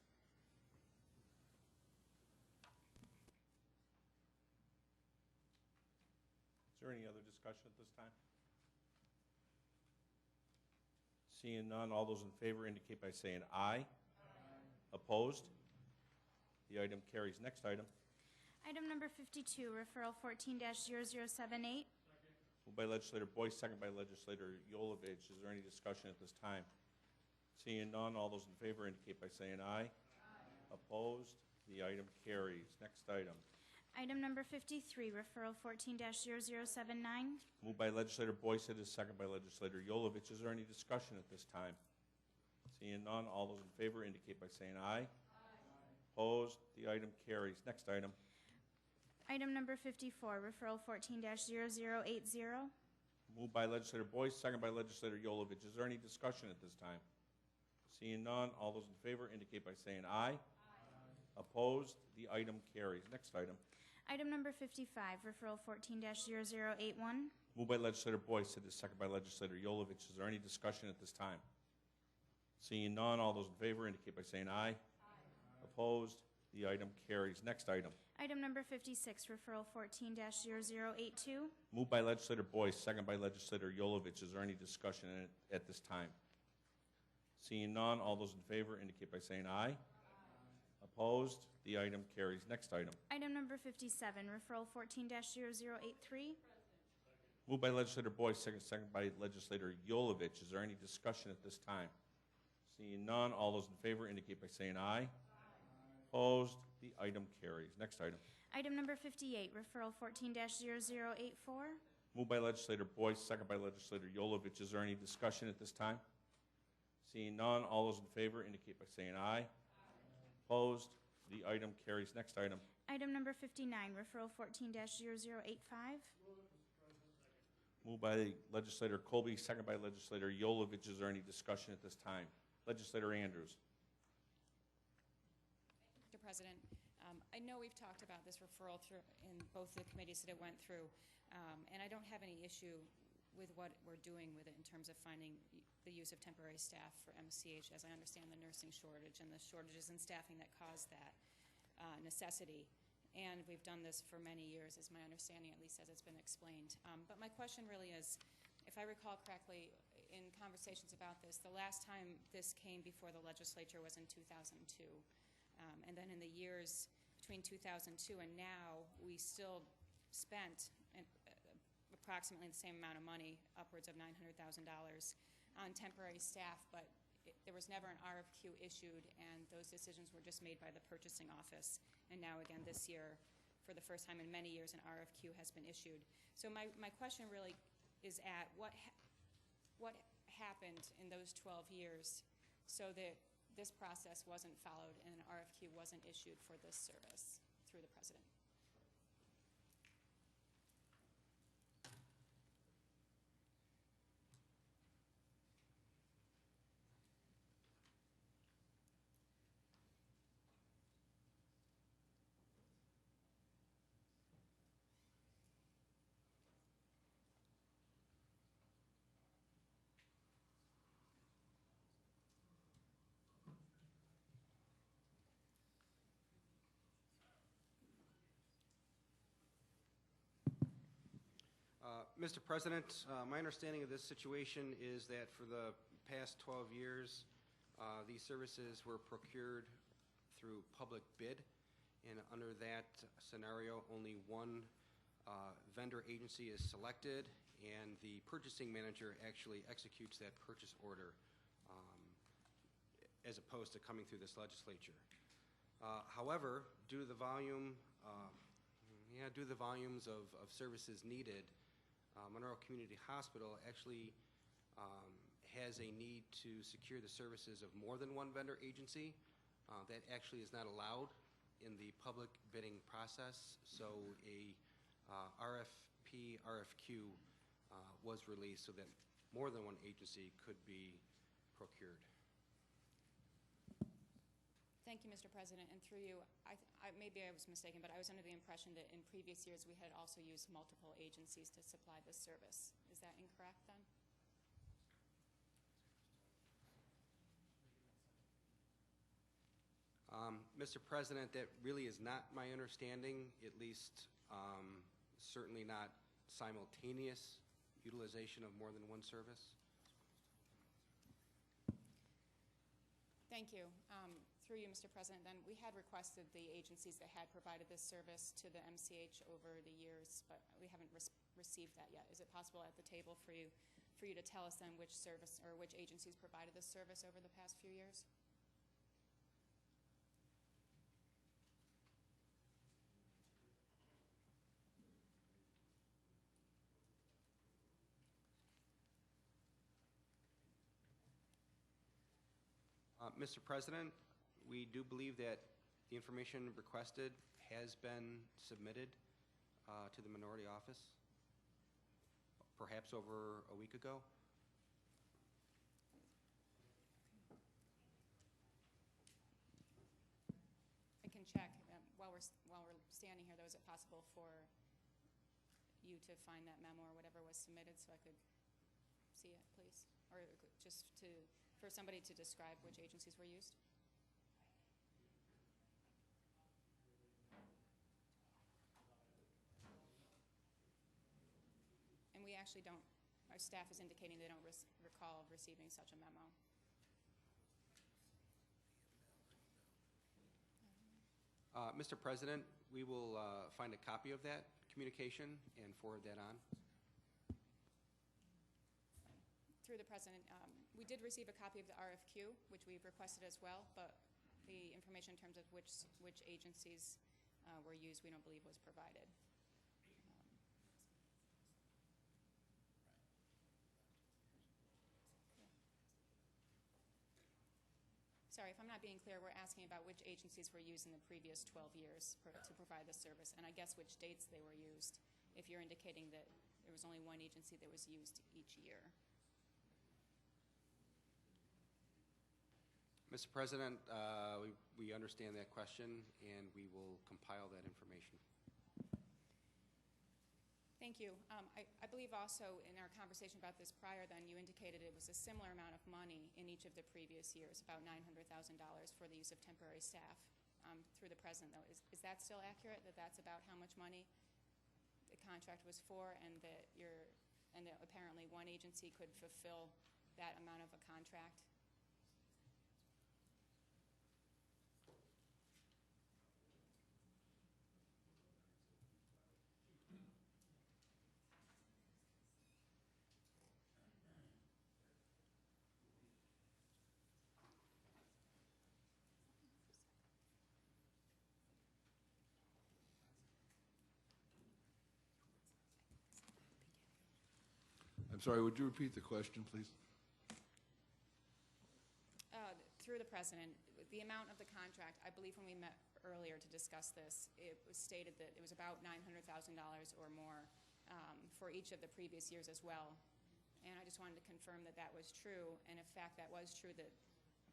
Is there any other discussion at this time? Seeing none, all those in favor indicate by saying aye. Opposed? The item carries. Next item. Item number 52, referral 14-0078. Moved by legislator Boyce, second by legislator Yolovich. Is there any discussion at this time? Seeing none, all those in favor indicate by saying aye. Opposed? The item carries. Next item. Item number 53, referral 14-0079. Moved by legislator Boyce, it is second by legislator Yolovich. Is there any discussion at this time? Seeing none, all those in favor indicate by saying aye. Opposed? The item carries. Next item. Item number 54, referral 14-0080. Moved by legislator Boyce, second by legislator Yolovich. Is there any discussion at this time? Seeing none, all those in favor indicate by saying aye. Opposed? The item carries. Next item. Item number 55, referral 14-0081. Moved by legislator Boyce, it is second by legislator Yolovich. Is there any discussion at this time? Seeing none, all those in favor indicate by saying aye. Opposed? The item carries. Next item. Item number 56, referral 14-0082. Moved by legislator Boyce, second by legislator Yolovich. Is there any discussion at this time? Seeing none, all those in favor indicate by saying aye. Opposed? The item carries. Next item. Item number 57, referral 14-0083. Moved by legislator Boyce, second by legislator Yolovich. Is there any discussion at this time? Seeing none, all those in favor indicate by saying aye. Opposed? The item carries. Next item. Item number 58, referral 14-0084. Moved by legislator Boyce, second by legislator Yolovich. Is there any discussion at this time? Seeing none, all those in favor indicate by saying aye. Opposed? The item carries. Next item. Item number 59, referral 14-0085. Moved by legislator Colby, second by legislator Yolovich. Is there any discussion at this time? Legislator Andrews. Mr. President, I know we've talked about this referral in both the committees that it went through, and I don't have any issue with what we're doing with it in terms of finding the use of temporary staff for MCH, as I understand the nursing shortage and the shortages in staffing that caused that necessity. and we've done this for many years, is my understanding, at least as it's been explained. But my question really is, if I recall correctly, in conversations about this, the last time this came before the legislature was in 2002. And then in the years between 2002 and now, we still spent approximately the same amount of money, upwards of $900,000, on temporary staff, but there was never an RFQ issued, and those decisions were just made by the purchasing office. And now again this year, for the first time in many years, an RFQ has been issued. So my question really is at what happened in those 12 years so that this process wasn't followed and an RFQ wasn't issued for this service through the president? Mr. President, my understanding of this situation is that for the past 12 years, these services were procured through public bid, and under that scenario, only one vendor agency is selected, and the purchasing manager actually executes that purchase order as opposed to coming through this legislature. However, due to the volumes of services needed, Monroe Community Hospital actually has a need to secure the services of more than one vendor agency. That actually is not allowed in the public bidding process, so a RFP, RFQ was released so that more than one agency could be procured. Thank you, Mr. President. And through you, maybe I was mistaken, but I was under the impression that in previous years we had also used multiple agencies to supply this service. Is that incorrect then? Mr. President, that really is not my understanding, at least certainly not simultaneous utilization of more than one service. Thank you. Through you, Mr. President, then we had requested the agencies that had provided this service to the MCH over the years, but we haven't received that yet. Is it possible at the table for you to tell us then which service or which agencies provided this service over the past few years? Mr. President, we do believe that the information requested has been submitted to the minority office, perhaps over a week ago. I can check. While we're standing here, though, is it possible for you to find that memo or whatever was submitted so I could see it, please? Or just for somebody to describe which agencies were used? And we actually don't, our staff is indicating they don't recall receiving such a memo. Mr. President, we will find a copy of that communication and forward that on. Through the President, we did receive a copy of the RFQ, which we've requested as well, but the information in terms of which agencies were used, we don't believe was provided. Sorry, if I'm not being clear, we're asking about which agencies were used in the previous 12 years to provide this service, and I guess which dates they were used, if you're indicating that there was only one agency that was used each year. Mr. President, we understand that question, and we will compile that information. Thank you. I believe also in our conversation about this prior then, you indicated it was a similar amount of money in each of the previous years, about $900,000 for the use of temporary staff. through the president, though. Is that still accurate, that that's about how much money the contract was for, and that apparently one agency could fulfill that amount of a contract? I'm sorry, would you repeat the question, please? Through the president, the amount of the contract, I believe when we met earlier to discuss this, it was stated that it was about $900,000 or more for each of the previous years as well. And I just wanted to confirm that that was true, and in fact that was true, that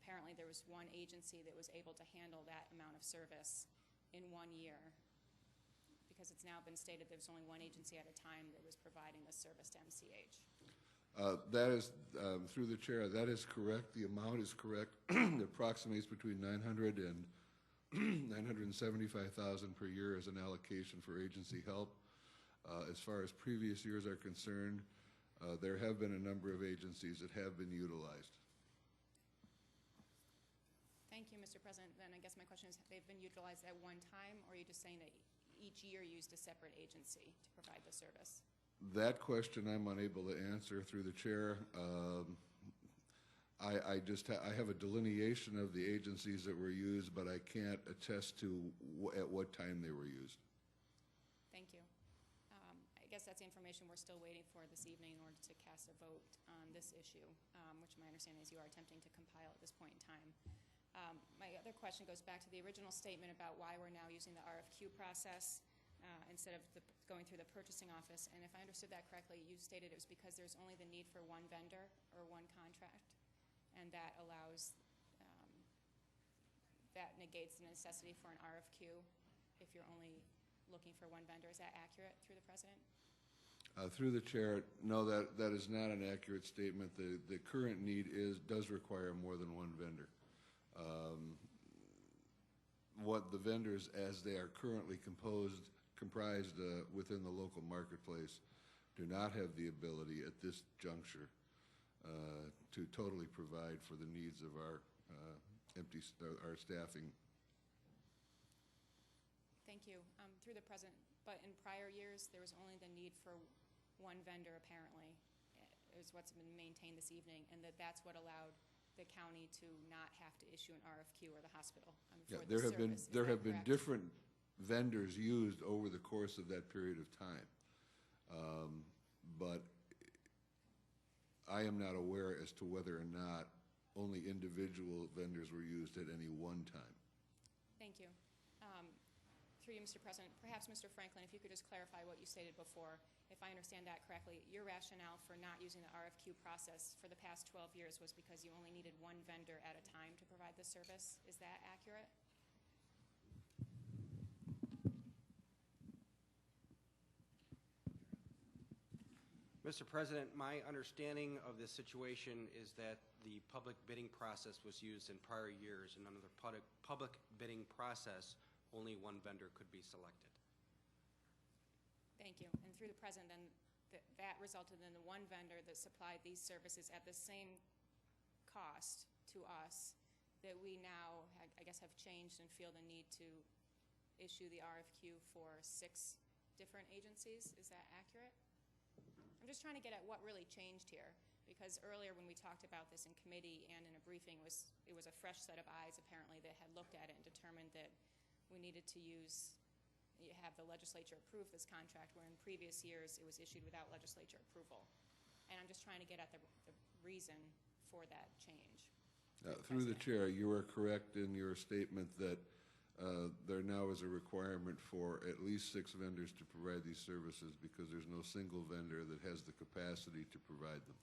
apparently there was one agency that was able to handle that amount of service in 1 year, because it's now been stated there's only one agency at a time that was providing the service to MCH. That is, through the chair, that is correct. The amount is correct. It approximates between $900,000 and $975,000 per year as an allocation for agency help. As far as previous years are concerned, there have been a number of agencies that have been utilized. Thank you, Mr. President. Then I guess my question is, they've been utilized at one time, or are you just saying that each year used a separate agency to provide the service? That question I'm unable to answer through the chair. I have a delineation of the agencies that were used, but I can't attest to at what time they were used. Thank you. I guess that's the information we're still waiting for this evening in order to cast a vote on this issue, which my understanding is you are attempting to compile at this point in time. My other question goes back to the original statement about why we're now using the RFQ process instead of going through the purchasing office. And if I understood that correctly, you stated it was because there's only the need for one vendor or one contract, and that allows, that negates the necessity for an RFQ if you're only looking for one vendor. Is that accurate through the president? Through the chair, no, that is not an accurate statement. The current need does require more than one vendor. What the vendors, as they are currently comprised within the local marketplace, do not have the ability at this juncture to totally provide for the needs of our our staffing. Thank you. Through the president, but in prior years there was only the need for one vendor, apparently, is what's been maintained this evening, and that's what allowed the county to not have to issue an RFQ, or the hospital. Yeah, there have been different vendors used over the course of that period of time, but I am not aware as to whether or not only individual vendors were used at any one time. Thank you. Through you, Mr. President, perhaps Mr. Franklin, if you could just clarify what you stated before. If I understand that correctly, your rationale for not using the RFQ process for the past 12 years was because you only needed one vendor at a time to provide the service. Is that accurate? Mr. President, my understanding of this situation is that the public bidding process was used in prior years, and under the public bidding process, only one vendor could be selected. Thank you. And through the president, then that resulted in the one vendor that supplied these services at the same cost to us that we now, I guess, have changed and feel the need to issue the RFQ for 6 different agencies. Is that accurate? I'm just trying to get at what really changed here, because earlier when we talked about this in committee and in a briefing, it was a fresh set of eyes apparently that had looked at it and determined that we needed to have the legislature approve this contract, where in previous years it was issued without legislature approval. And I'm just trying to get at the reason for that change. Through the chair, you are correct in your statement that there now is a requirement for at least 6 vendors to provide these services, because there's no single vendor that has the capacity to provide them.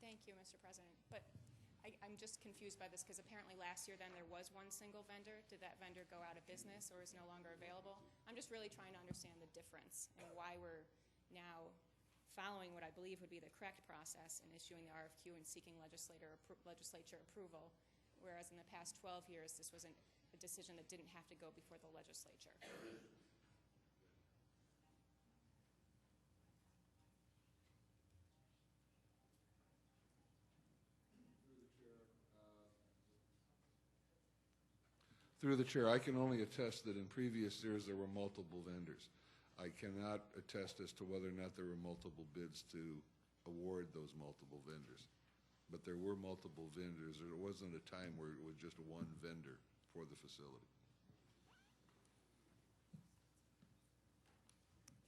Thank you, Mr. President. But I'm just confused by this, because apparently last year then there was one single vendor. Did that vendor go out of business or is no longer available? I'm just really trying to understand the difference and why we're now following what I believe would be the correct process in issuing the RFQ and seeking legislature approval, whereas in the past 12 years, this was a decision that didn't have to go before the legislature. Through the chair, I can only attest that in previous years there were multiple vendors. I cannot attest as to whether or not there were multiple bids to award those multiple vendors. But there were multiple vendors. There wasn't a time where it was just one vendor for the facility.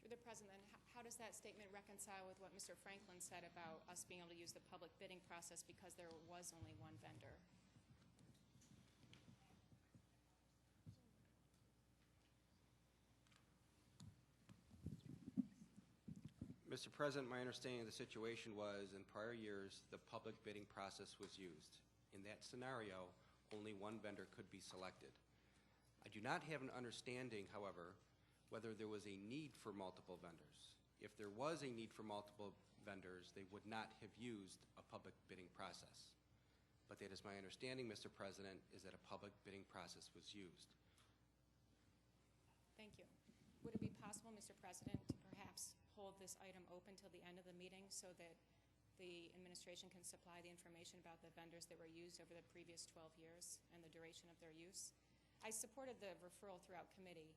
Through the President, how does that statement reconcile with what Mr. Franklin said about us being able to use the public bidding process because there was only one vendor? Mr. President, my understanding of the situation was in prior years, the public bidding process was used. In that scenario, only one vendor could be selected. I do not have an understanding, however, whether there was a need for multiple vendors. If there was a need for multiple vendors, they would not have used a public bidding process. But that is my understanding, Mr. President, is that a public bidding process was used. Thank you. Would it be possible, Mr. President, to perhaps hold this item open till the end of the meeting so that the administration can supply the information about the vendors that were used over the previous 12 years and the duration of their use? I supported the referral throughout committee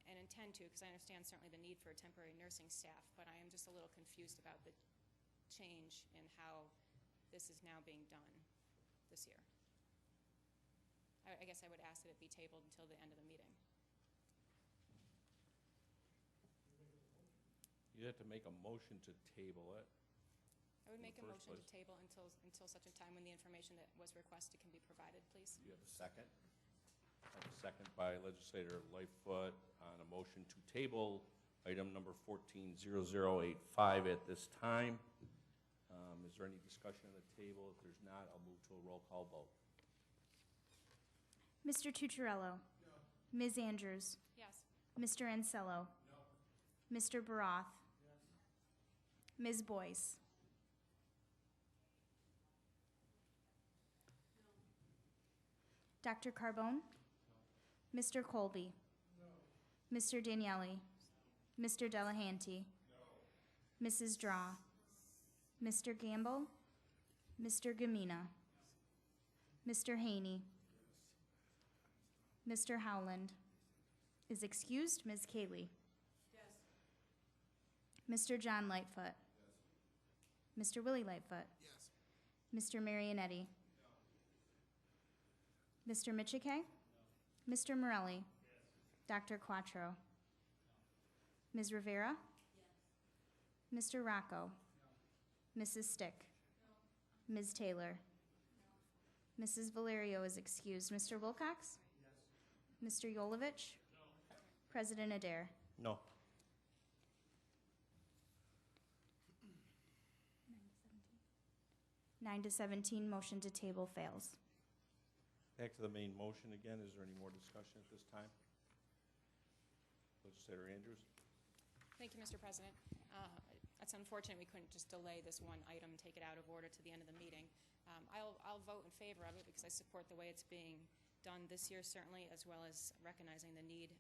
and intend to, because I understand certainly the need for temporary nursing staff, but I am just a little confused about the change in how this is now being done this year. I guess I would ask that it be tabled until the end of the meeting. You have to make a motion to table it. I would make a motion to place. table until such a time when the information that was requested can be provided, please. Do you have a second? I have a second by Legislator Lightfoot on a motion to table item number 140085 at this time. Is there any discussion on the table? If there's not, I'll move to a roll call vote. Mr. Tucciarello? No. Ms. Andrews? Yes. Mr. Ansello? No. Mr. Baroth? Yes. Ms. Boyce? No. Dr. Carbone? No. Mr. Colby? No. Mr. Daniele? Mr. Delahanty? No. Mrs. Draw? Mr. Gamble? Mr. Gamina? Mr. Haney? Mr. Howland is excused. Ms. Cayley? Yes. Mr. John Lightfoot? Yes. Mr. Willie Lightfoot? Yes. Mr. Marionetti? No. Mr. Michike? No. Mr. Morelli? Yes. Dr. Quattro? No. Ms. Rivera? Yes. Mr. Rocco? No. Mrs. Stick? No. Ms. Taylor? No. Mrs. Valerio is excused. Mr. Wilcox? Yes. Mr. Yolovich? No. President Adair? No. 9 to 17, motion to table fails. Back to the main motion again. Is there any more discussion at this time? Legislator Andrews? Thank you, Mr. President. It's unfortunate we couldn't just delay this one item and take it out of order to the end of the meeting. I'll vote in favor of it because I support the way it's being done this year, certainly, as well as recognizing the need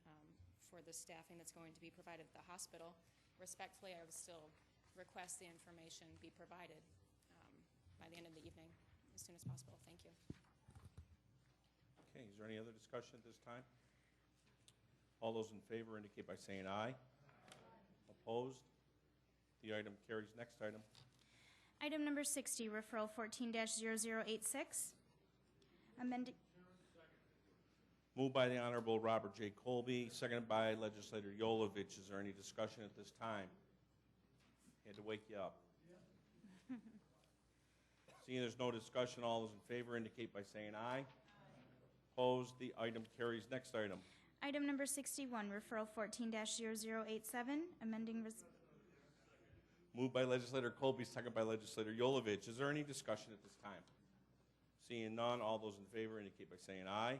for the staffing that's going to be provided at the hospital. Respectfully, I would still request the information be provided by the end of the evening as soon as possible. Thank you. Okay, is there any other discussion at this time? All those in favor indicate by saying aye. Opposed? The item carries. Next item. Item number 60, referral 14-0086. Amending. Moved by the Honorable Robert J. Colby, seconded by Legislator Yolovich. Is there any discussion at this time? Had to wake you up. Seeing there's no discussion, all those in favor indicate by saying aye. Opposed? The item carries. Next item. Item number 61, referral 14-0087, amending. Moved by Legislator Colby, seconded by Legislator Yolovich. Is there any discussion at this time? Seeing none, all those in favor indicate by saying aye.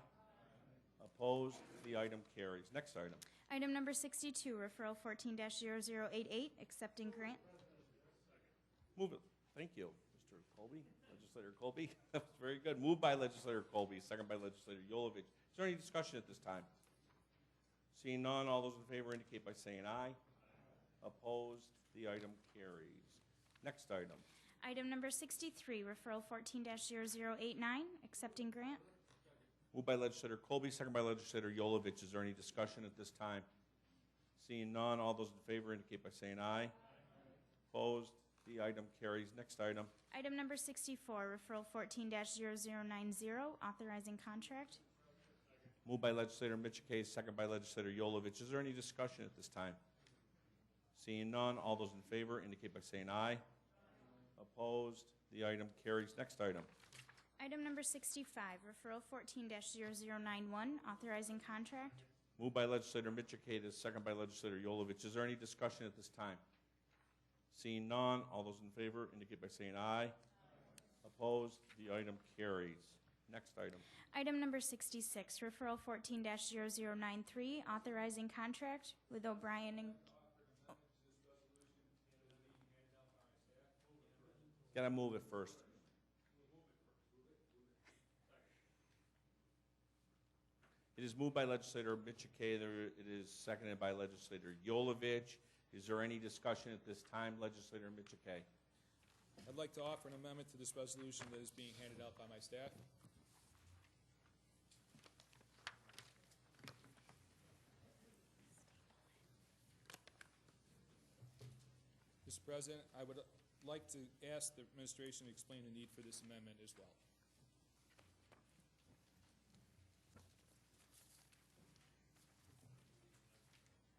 Opposed? The item carries. Next item. Item number 62, referral 14-0088, accepting grant. Move it. Thank you, Mr. Colby. Legislator Colby. That was very good. Moved by Legislator Colby, second by Legislator Yolovich. Is there any discussion at this time? Seeing none, all those in favor indicate by saying aye. Opposed, the item carries. Next item. Item number 63, referral 14-0089, accepting grant. Moved by Legislator Colby, second by Legislator Yolovich. Is there any discussion at this time? Seeing none, all those in favor indicate by saying aye. Opposed, the item carries. Next item. Item number 64, referral 14-0090, authorizing contract. Moved by Legislator Michikay, second by Legislator Yolovich. Is there any discussion at this time? Seeing none, all those in favor indicate by saying aye. Opposed, the item carries. Next item. Item number 65, referral 14-0091, authorizing contract. Moved by Legislator Michikay, second by Legislator Yolovich. Is there any discussion at this time? Seeing none, all those in favor indicate by saying aye. Opposed, the item carries. Next item. Item number 66, referral 14-0093, authorizing contract with O'Brien and... Gotta move it first. It is moved by Legislator Michikay. It is seconded by Legislator Yolovich. Is there any discussion at this time, Legislator Michikay? I'd like to offer an amendment to this resolution that is being handed out by my staff. Mr. President, I would like to ask the administration to explain the need for this amendment as well.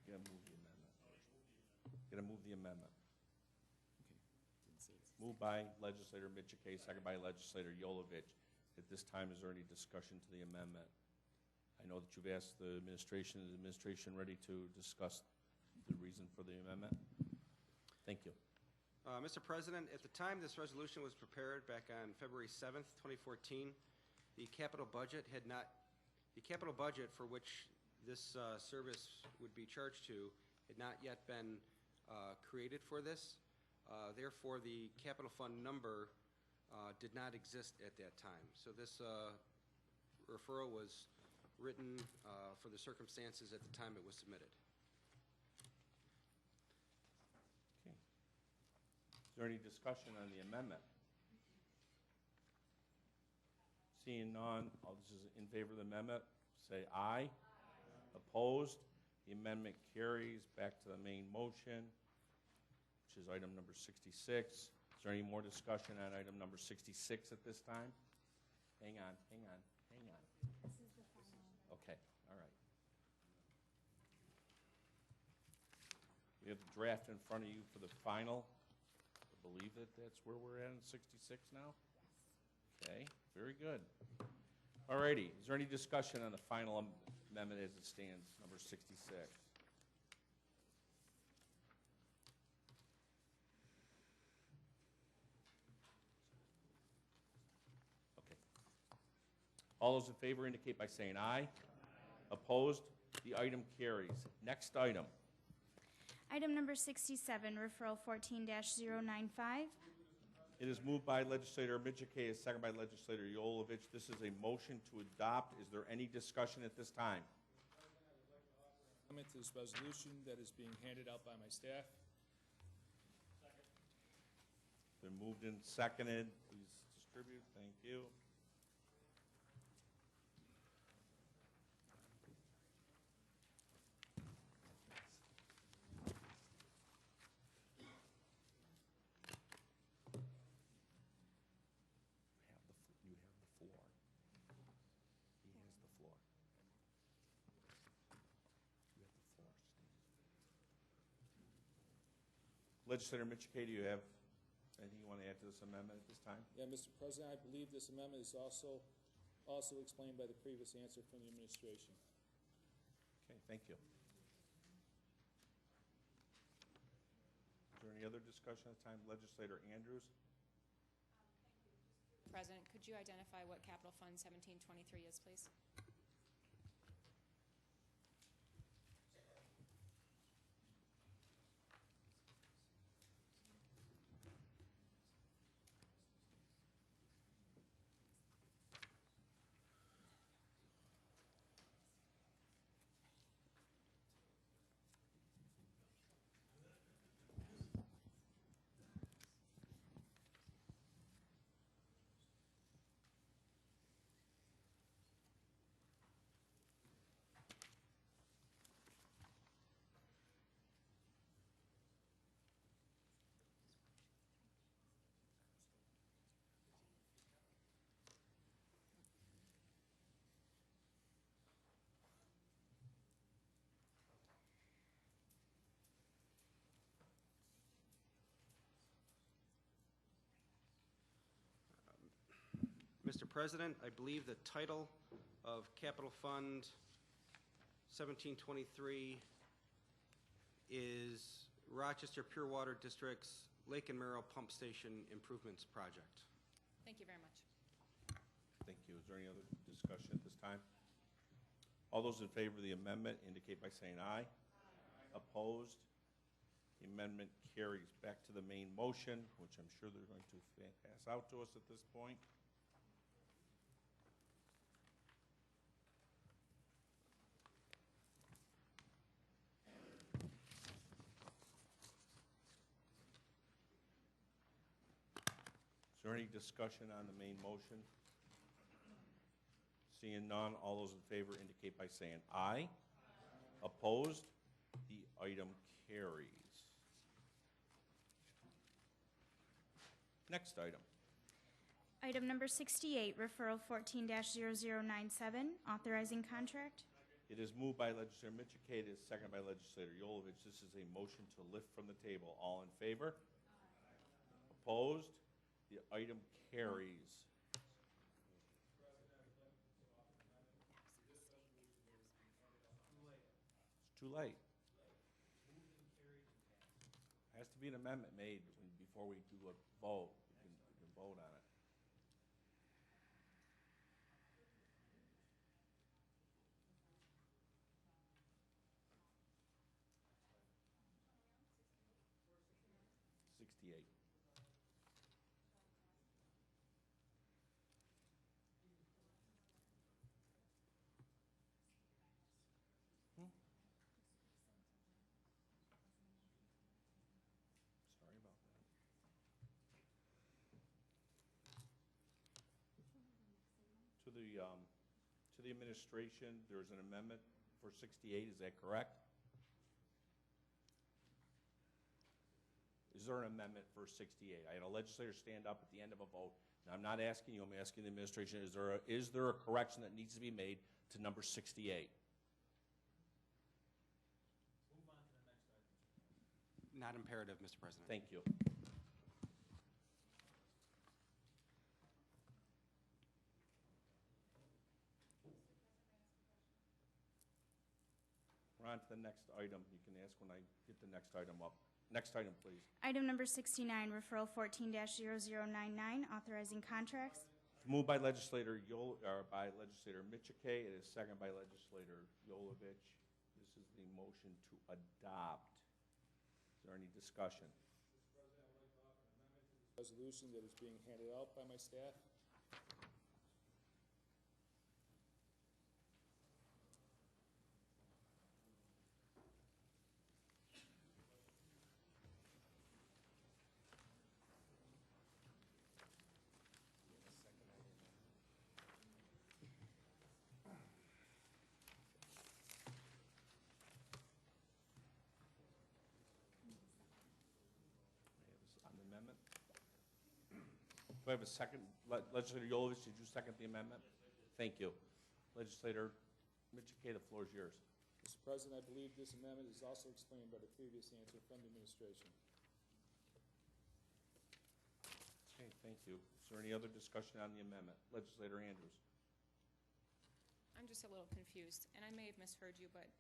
You gotta move the amendment. Gotta move the amendment. Moved by Legislator Michikay, second by Legislator Yolovich. At this time, is there any discussion to the amendment? I know that you've asked the administration. Is the administration ready to discuss the reason for the amendment? Thank you. Mr. President, at the time this resolution was prepared back on February 7th, 2014, the capital budget for which this service would be charged to had not yet been created for this. Therefore, the capital fund number did not exist at that time. So this referral was written for the circumstances at the time it was submitted. Okay. Is there any discussion on the amendment? Seeing none, all those in favor of the amendment, say aye. Opposed? The amendment carries. Back to the main motion, which is item number 66. Is there any more discussion on item number 66 at this time? Hang on. This is the final. Okay, all right. We have the draft in front of you for the final. I believe that that's where we're at in 66 now? Okay, very good. All righty, is there any discussion on the final amendment as it stands, number 66? Okay. All those in favor indicate by saying aye. Opposed? The item carries. Next item. Item number 67, referral 14-095. It is moved by Legislator Michikay, second by Legislator Yolovich. This is a motion to adopt. Is there any discussion at this time? Amendment to this resolution that is being handed out by my staff. Been moved and seconded. Please distribute. Thank you. You have the floor. He has the floor. You have the floor, Steve. Legislator Michikay, do you have anything you want to add to this amendment at this time? Yeah, Mr. President, I believe this amendment is also explained by the previous answer from the administration. Okay, thank you. Is there any other discussion at the time? Legislator Andrews? President, could you identify what Capital Fund 1723 is, please? Mr. President, I believe the title of Capital Fund 1723 is Rochester Pure Water District's Lake and Merrill Pump Station Improvements Project. Thank you very much. Thank you. Is there any other discussion at this time? All those in favor of the amendment indicate by saying aye. Opposed? The amendment carries. Back to the main motion, which I'm sure they're going to pass out to us at this point. Is there any discussion on the main motion? Seeing none, all those in favor indicate by saying aye. Opposed? The item carries. Next item. Item number 68, referral 14-0097, authorizing contract. It is moved by Legislator Michikay. It is seconded by Legislator Yolovich. This is a motion to lift from the table. All in favor? Opposed? The item carries. It's too late. Has to be an amendment made before we do a vote. We can vote on it. Sorry about that. To the administration, there's an amendment for 68. Is that correct? Is there an amendment for 68? I had a legislator stand up at the end of a vote. Now, I'm not asking you, I'm asking the administration, is there a correction that needs to be made to number 68? Not imperative, Mr. President. Thank you. We're on to the next item. You can ask when I get the next item up. Next item, please. Item number 69, referral 14-0099, authorizing contracts. Moved by Legislator Michikay. It is seconded by Legislator Yolovich. This is the motion to adopt. Is there any discussion? Mr. President, I would like to offer an amendment to this resolution that is being handed out by my staff. On the amendment? Do I have a second? Legislator Yolovich, did you second the amendment? Thank you. Legislator Michikay, the floor is yours. Mr. President, I believe this amendment is also explained by the previous answer from the administration. Okay, thank you. Is there any other discussion on the amendment? Legislator Andrews. I'm just a little confused, and I may have misheard you, but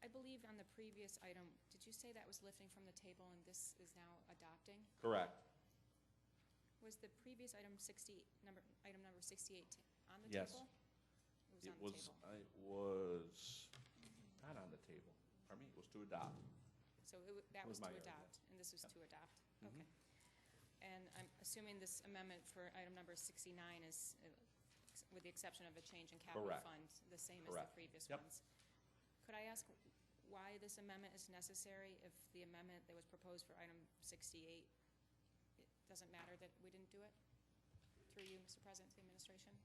I believe on the previous item, did you say that was lifting from the table and this is now adopting? Correct. Was the previous item item number 68 on the Yes. table? It was not on the table. Pardon me, it was to adopt. So that was Was to my area. adopt, and this is Yep. to adopt? Mhm. Okay. And I'm assuming this amendment for item number 69 is, with the exception of a change in capital Correct. fund, the same as Correct. the previous Yep. ones. Could I ask why this amendment is necessary if the amendment that was proposed for item 68, it doesn't matter that we didn't do it? Through you, Mr. President, to the administration.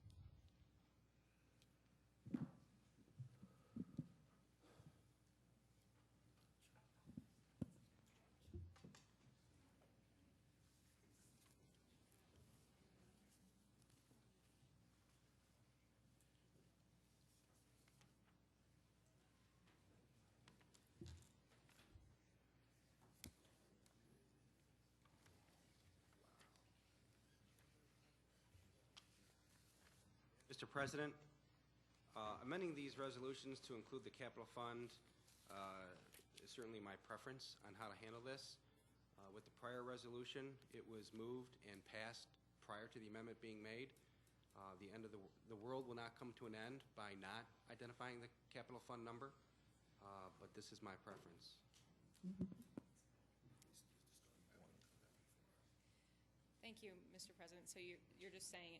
Mr. President, amending these resolutions to include the capital fund is certainly my preference on how to handle this. With the prior resolution, it was moved and passed prior to the amendment being made. The end of the world will not come to an end by not identifying the capital fund number, but this is my preference. Thank you, Mr. President. So you're just saying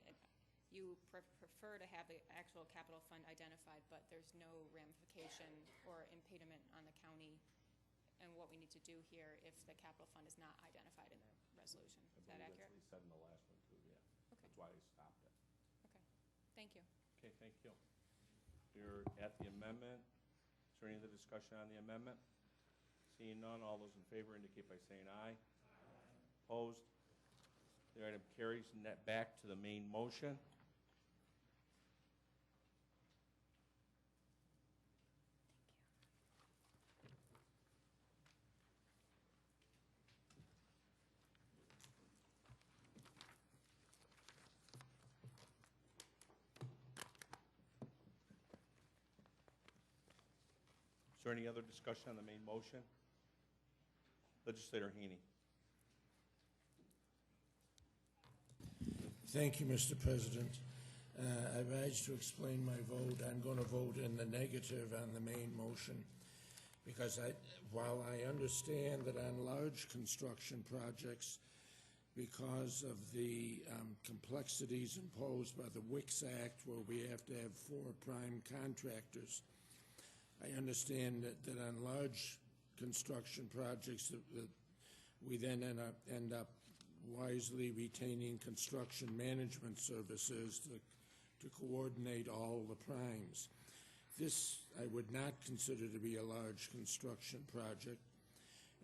you prefer to have the actual capital fund identified, but there's no ramification or impediment on the county and what we need to do here if the capital fund is not identified in the resolution. Is that accurate? That's what he said in the last one too, yeah. Okay. That's why he stopped it. Okay. Thank you. Okay, thank you. You're at the amendment. Is there any other discussion on the amendment? Seeing none, all those in favor indicate by saying aye. Opposed? The item carries. Net back to the main motion. Is there any other discussion on the main motion? Legislator Haney. Thank you, Mr. President. I rise to explain my vote. I'm going to vote in the negative on the main motion because while I understand that on large construction projects, because of the complexities imposed by the WICS Act, where we have to have 4 prime contractors, I understand that on large construction projects that we then end up wisely retaining construction management services to coordinate all the primes. This I would not consider to be a large construction project,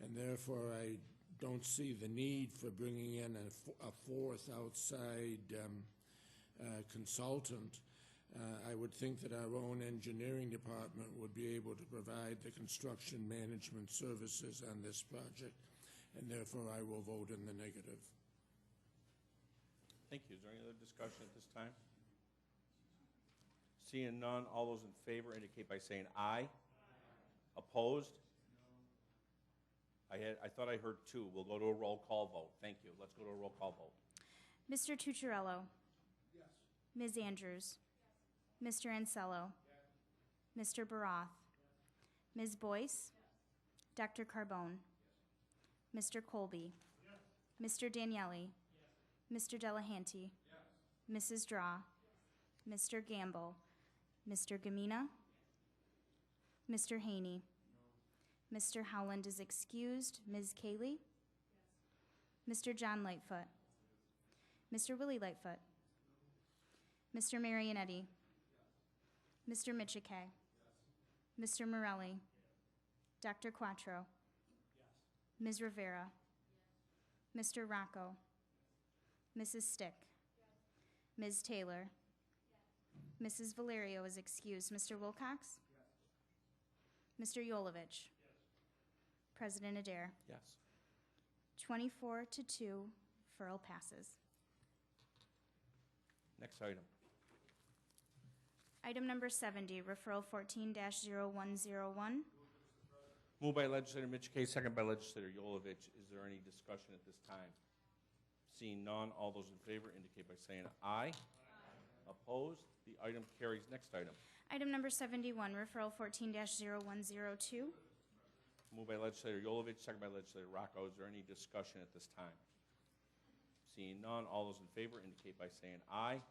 and therefore I don't see the need for bringing in a 4th outside consultant. I would think that our own engineering department would be able to provide the construction management services on this project, and therefore I will vote in the negative. Thank you. Is there any other discussion at this time? Seeing none, all those in favor indicate by saying aye. Opposed? I thought I heard 2. We'll go to a roll call vote. Thank you. Let's go to a roll call vote. Mr. Tucciarello. Yes. Ms. Andrews. Yes. Mr. Ansello. Yes. Mr. Baroth. Yes. Ms. Boyce. Yes. Dr. Carbone. Yes. Mr. Colby. Yes. Mr. Daniele. Yes. Mr. Delahanty. Yes. Mrs. Draw. Yes. Mr. Gamble. Mr. Gamina. Yes. Mr. Haney. No. Mr. Howland is excused. Ms. Cayley. Yes. Mr. John Lightfoot. Mr. Willie Lightfoot. Mr. Marionetti. Yes. Mr. Michike. Yes. Mr. Morelli. Yes. Dr. Quattro. Yes. Ms. Rivera. Yes. Mr. Rocco. Yes. Mrs. Stick. Yes. Ms. Taylor. Yes. Mrs. Valerio is excused. Mr. Wilcox. Yes. Mr. Yolovich. Yes. President Adair. Yes. 24-2, referral passes. Next item. Item number 70, referral 14-0101. Moved by Legislator Michike, second by Legislator Yolovich. Is there any discussion at this time? Seeing none, all those in favor indicate by saying aye. Opposed? The item carries. Next item. Item number 71, referral 14-0102. Moved by Legislator Yolovich, second by Legislator Rocco. Is there any discussion at this time? Seeing none, all those in favor indicate by saying aye.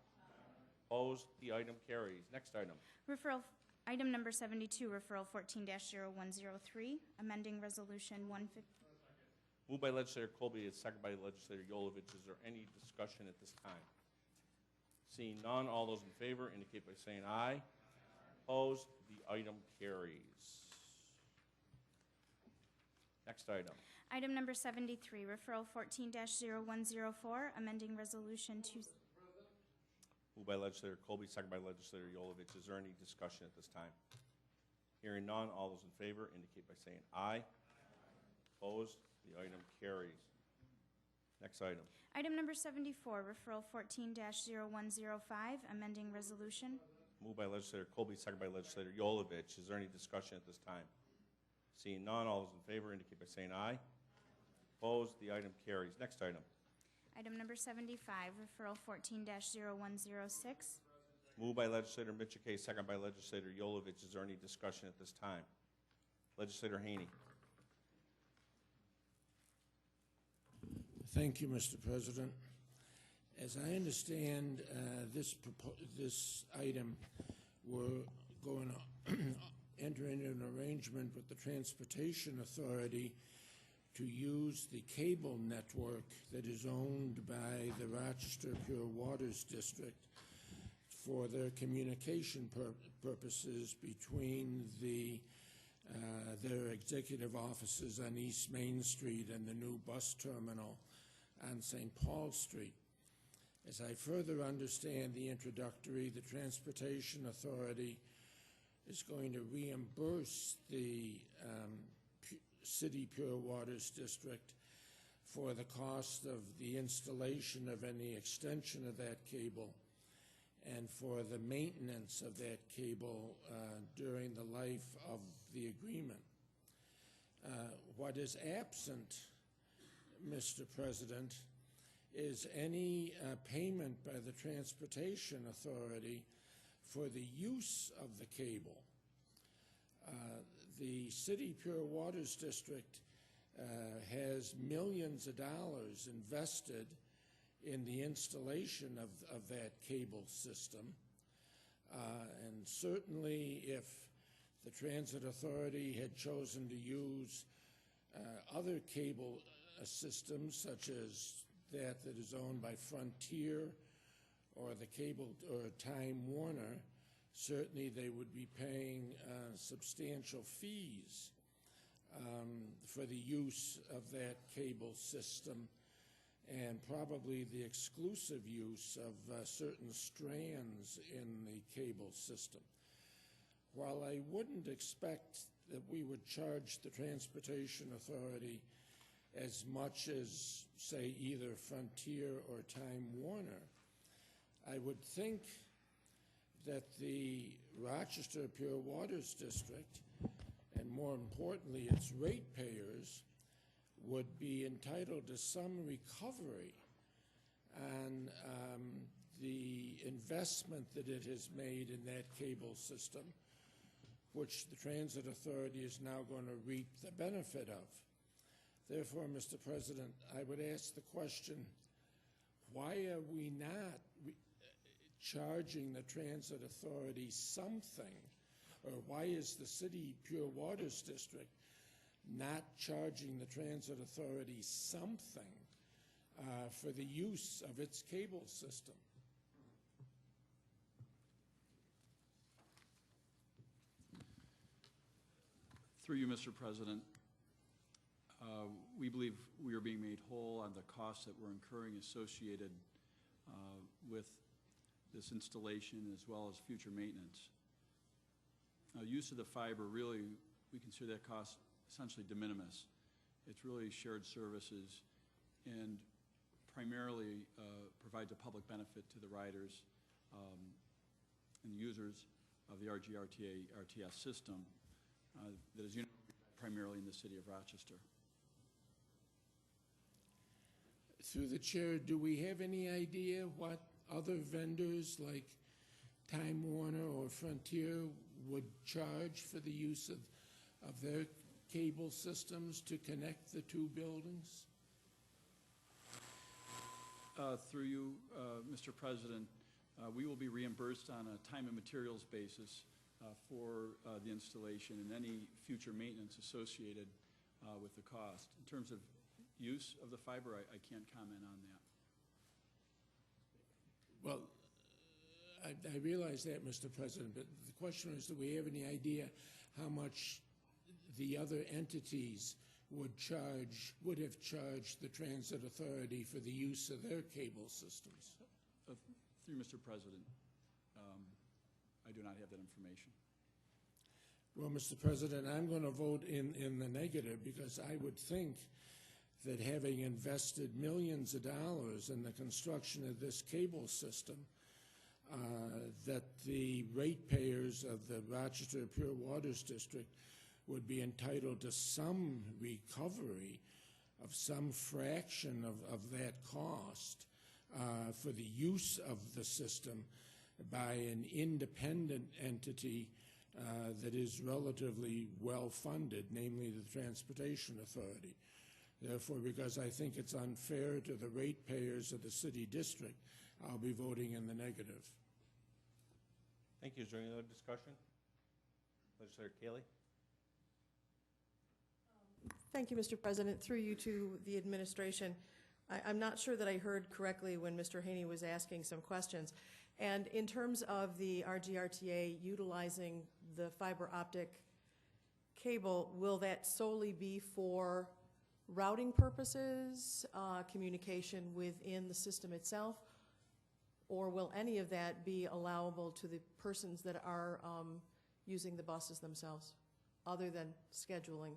Opposed? The item carries. Next item. Referral, item number 72, referral 14-0103, amending resolution 150. Moved by Legislator Colby, second by Legislator Yolovich. Is there any discussion at this time? Seeing none, all those in favor indicate by saying aye. Opposed? The item carries. Next item. Item number 73, referral 14-0104, amending resolution 2. Moved by Legislator Colby, second by Legislator Yolovich. Is there any discussion at this time? Hearing none, all those in favor indicate by saying aye. Opposed? The item carries. Next item. Item number 74, referral 14-0105, amending resolution. Moved by legislator Colby, second by legislator Yolovich. Is there any discussion at this time? Seeing none, all those in favor indicate by saying aye. Opposed, the item carries. Next item. Item number 75, referral 14-0106. Moved by legislator Mitchell, second by legislator Yolovich. Is there any discussion at this time? Legislator Haney. Thank you, Mr. President. As I understand this item, we're going to enter into an arrangement with the Transportation Authority to use the cable network that is owned by the Rochester Pure Waters District for their communication purposes between their executive offices on East Main Street and the new bus terminal on St. Paul Street. As I further understand the introductory, the Transportation Authority is going to reimburse the City Pure Waters District for the cost of the installation of any extension of that cable and for the maintenance of that cable during the life of the agreement. What is absent, Mr. President, is any payment by the Transportation Authority for the use of the cable. The City Pure Waters District has millions of dollars invested in the installation of that cable system. And certainly if the Transit Authority had chosen to use other cable systems, such as that is owned by Frontier or the cable or Time Warner, certainly they would be paying substantial fees for the use of that cable system and probably the exclusive use of certain strands in the cable system. While I wouldn't expect that we would charge the Transportation Authority as much as, say, either Frontier or Time Warner, I would think that the Rochester Pure Waters District, and more importantly its ratepayers, would be entitled to some recovery on the investment that it has made in that cable system, which the Transit Authority is now going to reap the benefit of. Therefore, Mr. President, I would ask the question, why are we not charging the Transit Authority something, or why is the City Pure Waters District not charging the Transit Authority something for the use of its cable system? Through you, Mr. President, we believe we are being made whole on the costs that we're incurring associated with this installation as well as future maintenance. Use of the fiber, really, we consider that cost essentially de minimis. It's really shared services and primarily provides a public benefit to the riders and users of the RTS system that is primarily in the city of Rochester. Through the chair, do we have any idea what other vendors like Time Warner or Frontier would charge for the use of their cable systems to connect the two buildings? Through you, Mr. President, we will be reimbursed on a time and materials basis for the installation and any future maintenance associated with the cost. In terms of use of the fiber, I can't comment on that. Well, I realize that, Mr. President, but the question is, do we have any idea how much the other entities would have charged the Transit Authority for the use of their cable systems? Through Mr. President, I do not have that information. Well, Mr. President, I'm going to vote in the negative because I would think that having invested millions of dollars in the construction of this cable system, that the ratepayers of the Rochester Pure Waters District would be entitled to some recovery of some fraction of that cost for the use of the system by an independent entity that is relatively well-funded, namely the Transportation Authority. Therefore, because I think it's unfair to the ratepayers of the city district, I'll be voting in the negative. Thank you. Is there any other discussion? Legislator Kaley? Thank you, Mr. President. Through you to the administration, I'm not sure that I heard correctly when Mr. Haney was asking some questions. And in terms of the RGRTA utilizing the fiber optic cable, will that solely be for routing purposes, communication within the system itself, or will any of that be allowable to the persons that are using the buses themselves, other than scheduling?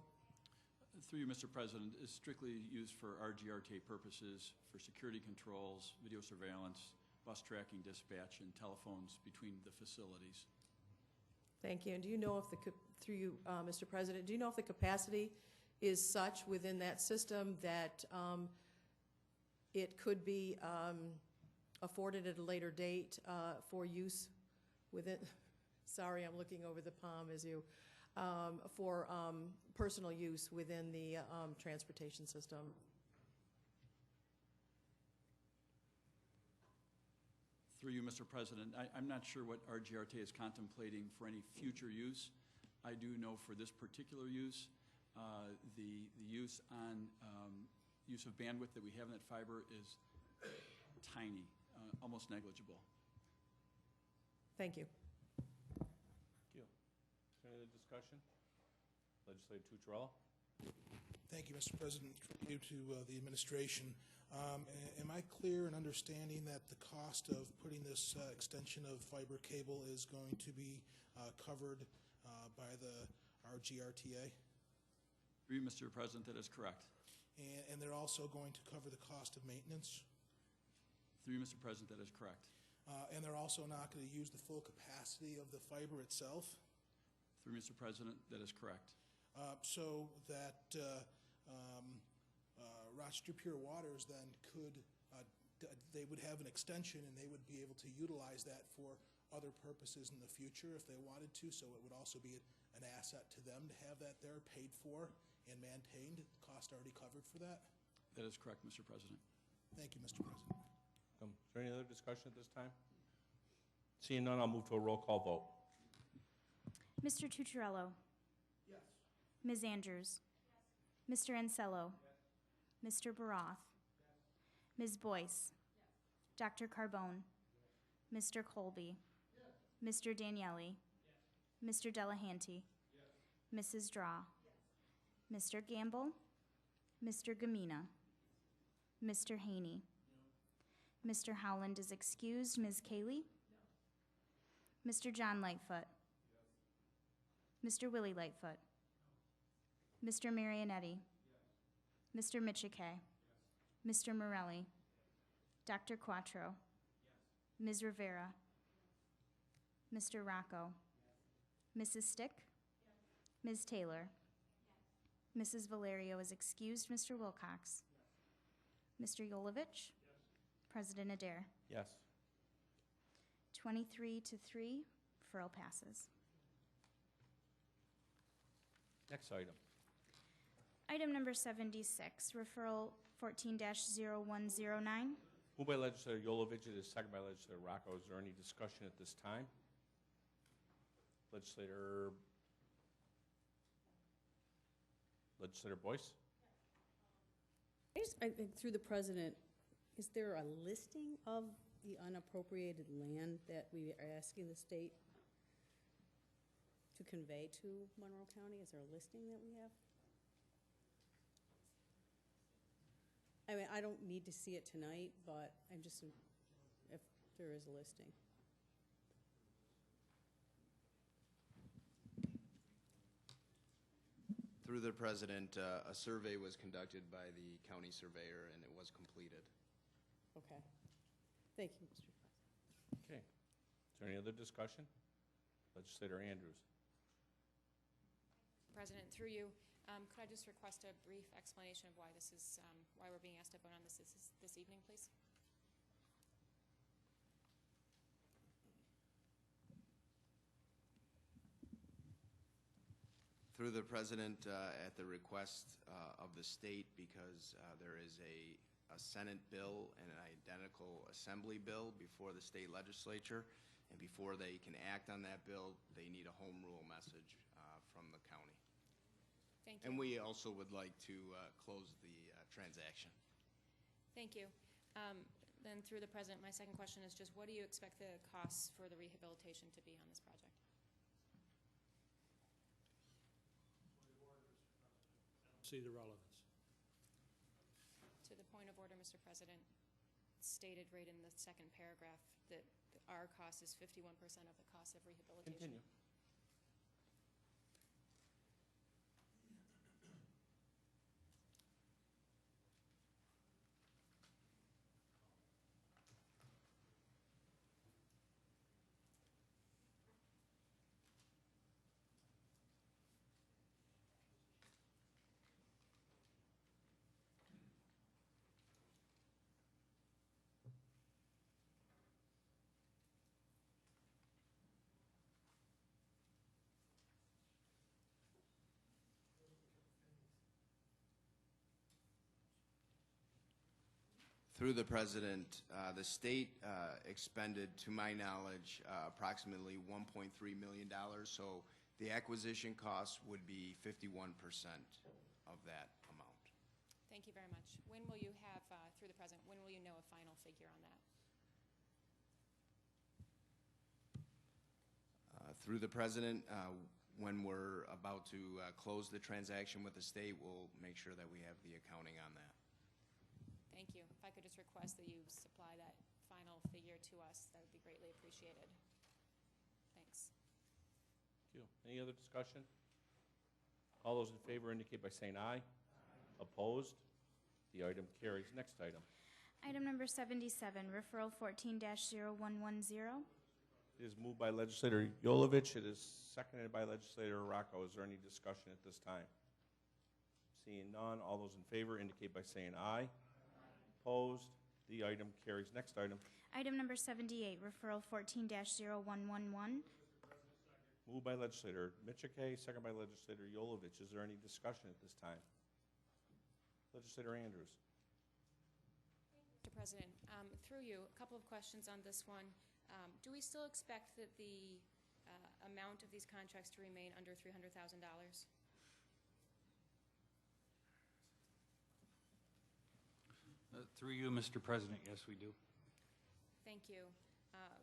Through you, Mr. President, is strictly used for RGRTA purposes, for security controls, video surveillance, bus tracking, dispatch, and telephones between the facilities. Thank you. And do you know if through you, Mr. President, do you know if the capacity is such within that system that it could be afforded at a later date for use within, sorry, I'm looking over the palm as you, for personal use within the transportation system? Through you, Mr. President, I'm not sure what RGRTA is contemplating for any future use. I do know for this particular use, the use on use of bandwidth that we have in that fiber is tiny, almost negligible. Thank you. Thank you. Is there any other discussion? Legislator Tucciarello? Thank you, Mr. President. Through you to the administration. Am I clear in understanding that the cost of putting this extension of fiber cable is going to be covered by the RGRTA? Through you, Mr. President, that is correct. And they're also going to cover the cost of maintenance? Through you, Mr. President, that is correct. And they're also not going to use the full capacity of the fiber itself? Through Mr. President, that is correct. So that Rochester Pure Waters then could, they would have an extension and they would be able to utilize that for other purposes in the future if they wanted to, so it would also be an asset to them to have that there paid for and maintained, cost already covered for that? That is correct, Mr. President. Thank you, Mr. President. Is there any other discussion at this time? Seeing none, I'll move to a roll call vote. Mr. Tucciarello? Yes. Ms. Andrews? Yes. Mr. Ansello? Yes. Mr. Baroth? Yes. Ms. Boyce? Yes. Dr. Carbone? Yes. Mr. Colby? Yes. Mr. Daniele? Yes. Mr. Delahanty? Yes. Mrs. Draw? Yes. Mr. Gamble? Mr. Gamina? Mr. Haney? No. Mr. Howland is excused. Ms. Kaley? No. Mr. John Lightfoot? Yes. Mr. Willie Lightfoot? No. Mr. Marionetti? Yes. Mr. Michike? Yes. Mr. Morelli? Yes. Dr. Quattro? Yes. Ms. Rivera? Yes. Mr. Rocco? Yes. Mrs. Stick? Yes. Ms. Taylor? Yes. Mrs. Valerio is excused. Mr. Wilcox? Yes. Mr. Yolovich? Yes. President Adair? Yes. 23 to 3, referral passes. Next item. Item number 76, referral 14-0109. Moved by Legislator Yolovich. It is second by Legislator Rocco. Is there any discussion at this time? Legislator Boyce? I think through the President, is there a listing of the unappropriated land that we are asking the state to convey to Monroe County? Is there a listing that we have? I mean, I don't need to see it tonight, but I'm just, if there is a listing. Through the President, a survey was conducted by the county surveyor, and it was completed. Okay. Thank you, Mr. President. Okay. Is there any other discussion? Legislator Andrews. President, through you, could I just request a brief explanation of why this is, why we're being asked to vote on this evening, please? Through the President, at the request of the state, because there is a Senate bill and an identical Assembly bill before the state legislature, and before they can act on that bill, they need a home rule message from the county. Thank you. And we also would like to close the transaction. Thank you. Then through the President, my second question is just what do you expect the costs for the rehabilitation to be on this project? See the relevance. To the point of order, Mr. President, stated right in the second paragraph that our cost is 51% of the cost of rehabilitation. Continue. Through the President, the state expended, to my knowledge, approximately $1.3 million, so the acquisition cost would be 51% of that amount. Thank you very much. When will you have, through the President, when will you know a final figure on that? Through the President, when we're about to close the transaction with the state, we'll make sure that we have the accounting on that. Thank you. If I could just request that you supply that final figure to us, that would be greatly appreciated. Thanks. Thank you. Any other discussion? All those in favor indicate by saying aye. Opposed? The item carries. Next item. Item number 77, referral 14-0110. It is moved by Legislator Yolovich. It is seconded by Legislator Rocco. Is there any discussion at this time? Seeing none, all those in favor indicate by saying aye. Opposed? The item carries. Next item. Item number 78, referral 14-0111. Moved by Legislator Michike, second by Legislator Yolovich. Is there any discussion at this time? Legislator Andrews. Mr. President, through you, a couple of questions on this one. Do we still expect that the amount of these contracts to remain under $300,000? Through you, Mr. President, yes, we do. Thank you.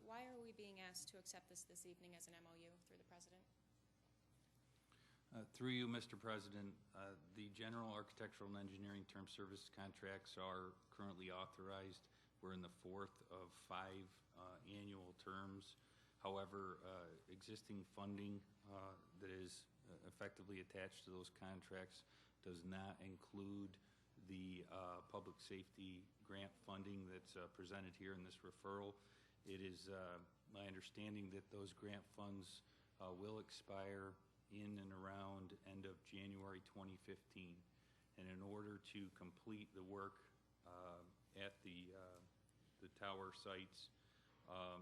Why are we being asked to accept this evening as an MOU through the President? Through you, Mr. President, the general architectural and engineering term service contracts are currently authorized. We're in the fourth of 5 annual terms. However, existing funding that is effectively attached to those contracts does not include the public safety grant funding that's presented here in this referral. It is my understanding that those grant funds will expire in and around end of January 2015. And in order to complete the work at the tower sites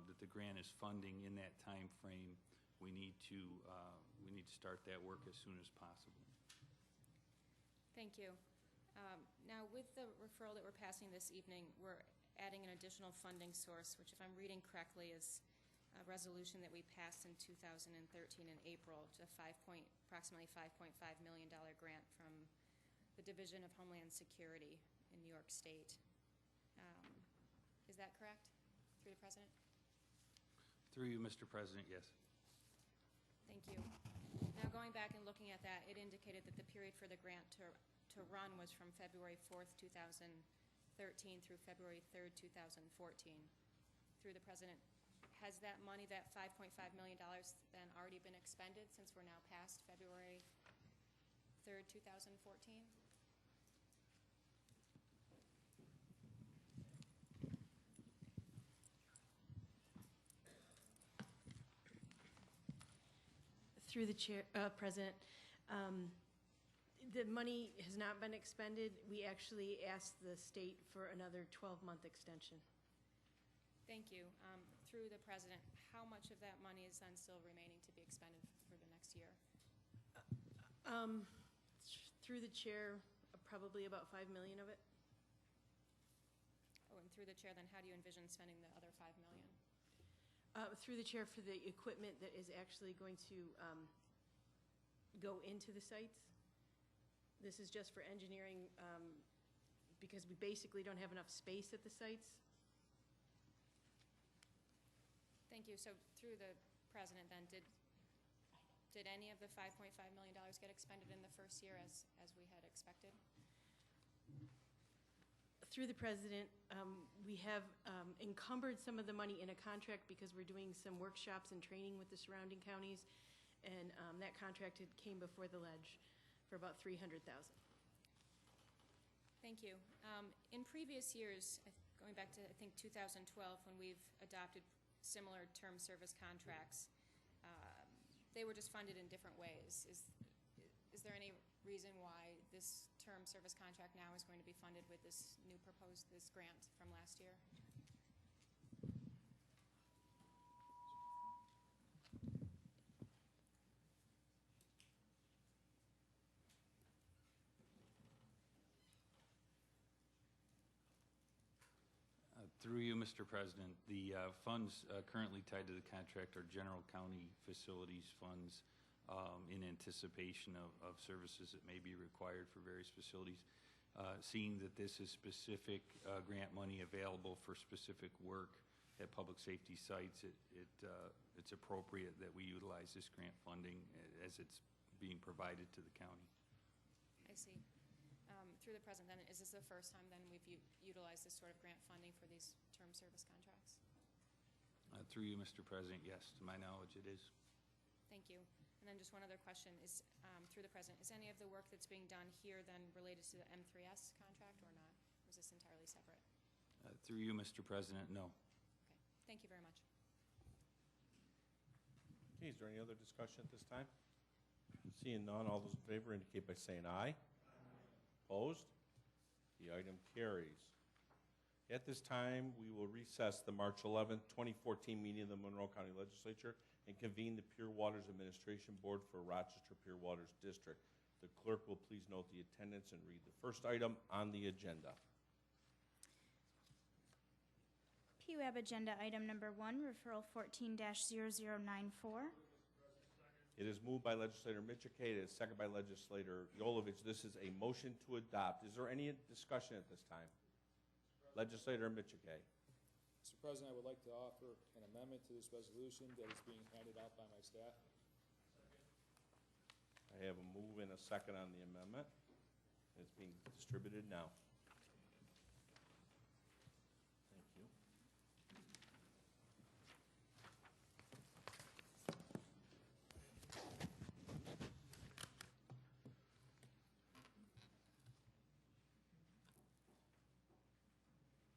that the grant is funding in that time frame, we need to start that work as soon as possible. Thank you. Now, with the referral that we're passing this evening, we're adding an additional funding source, which, if I'm reading correctly, is a resolution that we passed in 2013 in April, to approximately $5.5 million grant from the Division of Homeland Security in New York State. Is that correct, through the President? Through you, Mr. President, yes. Thank you. Now, going back and looking at that, it indicated that the period for the grant to run was from February 4th, 2013 through February 3rd, 2014. Through the President, has that money, that $5.5 million, then already been expended since we're now past February 3rd, 2014. Through the chair, President, the money has not been expended. We actually asked the state for another 12-month extension. Thank you. Through the President, how much of that money is then still remaining to be expended for the next year? Through the chair, probably about $5 million of it. Oh, and through the chair, then how do you envision spending the other $5 million? Through the chair, for the equipment that is actually going to go into the sites. This is just for engineering because we basically don't have enough space at the sites. Thank you. So through the President, then, did any of the $5.5 million get expended in the first year as we had expected? Through the President, we have encumbered some of the money in a contract because we're doing some workshops and training with the surrounding counties, and that contract came before the ledge for about $300,000. Thank you. In previous years, going back to, I think, 2012, when we've adopted similar term service contracts, they were just funded in different ways. Is there any reason why this term service contract now is going to be funded with this new proposed, this grant from last year? Through you, Mr. President, the funds currently tied to the contract are general county facilities funds in anticipation of services that may be required for various facilities. Seeing that this is specific grant money available for specific work at public safety sites, it's appropriate that we utilize this grant funding as it's being provided to the county. I see. Through the President, then, is this the first time then we've utilized this sort of grant funding for these term service contracts? Through you, Mr. President, yes, to my knowledge it is. Thank you. And then just one other question is, through the President, is any of the work that's being done here then related to the M3S contract or not? Or is this entirely separate? Through you, Mr. President, no. Okay. Thank you very much. Okay, is there any other discussion at this time? Seeing none, all those in favor indicate by saying aye. Opposed? The item carries. At this time, we will recess the March 11th, 2014 meeting of the Monroe County Legislature and convene the Pure Waters Administration Board for Rochester Pure Waters District. The clerk will please note the attendance and read the first item on the agenda. PUAB Agenda Item Number 1, Referral 14-0094. It is moved by Legislator Michikay. It is seconded by Legislator Yolovich. This is a motion to adopt. Is there any discussion at this time? Legislator Michikay. Mr. President, I would like to offer an amendment to this resolution that is being handed out by my staff. I have a move and a second on the amendment. It's being distributed now. Thank you.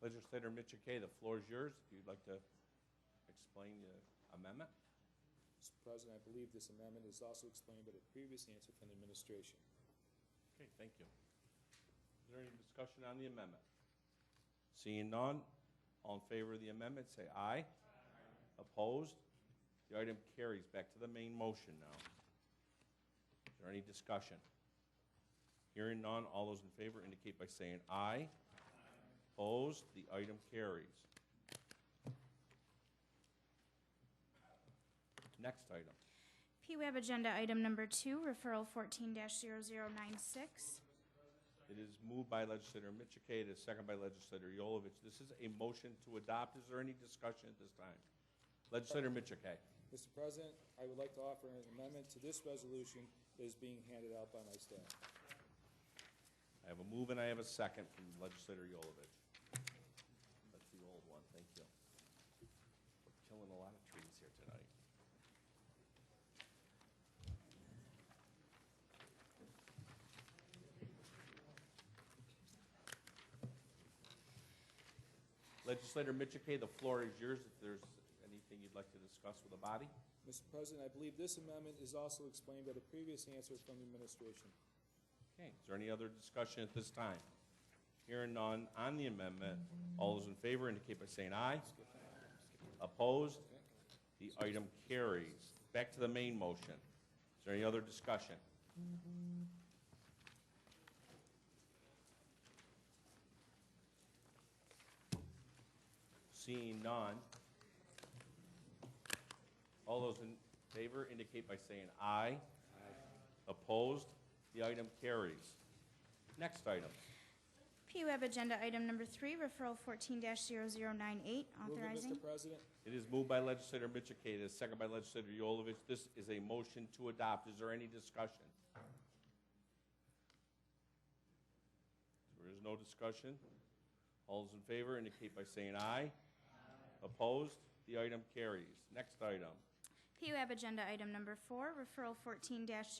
Legislator Michikay, the floor is yours. If you'd like to explain the amendment. Mr. President, I believe this amendment is also explained by the previous answer from the administration. Okay, thank you. Is there any discussion on the amendment? Seeing none, all in favor of the amendment, say aye. Opposed? The item carries. Back to the main motion now. Is there any discussion? Hearing none, all those in favor indicate by saying aye. Opposed? The item carries. Next item. PUAB Agenda Item Number 2, Referral 14-0096. It is moved by Legislator Michikay. It is seconded by Legislator Yolovich. This is a motion to adopt. Is there any discussion at this time? Legislator Michikay. Mr. President, I would like to offer an amendment to this resolution that is being handed out by my staff. I have a move and I have a second from Legislator Yolovich. That's the old one. Thank you. We're killing a lot of trees here tonight. Legislator Michike, the floor is yours if there's anything you'd like to discuss with the body. Mr. President, I believe this amendment is also explained by the previous answer from the administration. Okay, is there any other discussion at this time? Hearing none on the amendment, all those in favor indicate by saying aye. Opposed? The item carries. Back to the main motion. Is there any other discussion? Seeing none, all those in favor indicate by saying aye. Opposed? The item carries. Next item. PUAB Agenda Item Number 3, Referral 14-0098, Move it, authorizing. Mr. President. It is moved by Legislator Michike. It is second by Legislator Yolovich. This is a motion to adopt. Is there any discussion? There is no discussion. All those in favor indicate by saying aye. Opposed? The item carries. Next item. PUAB Agenda Item Number 4, Referral 14-0100,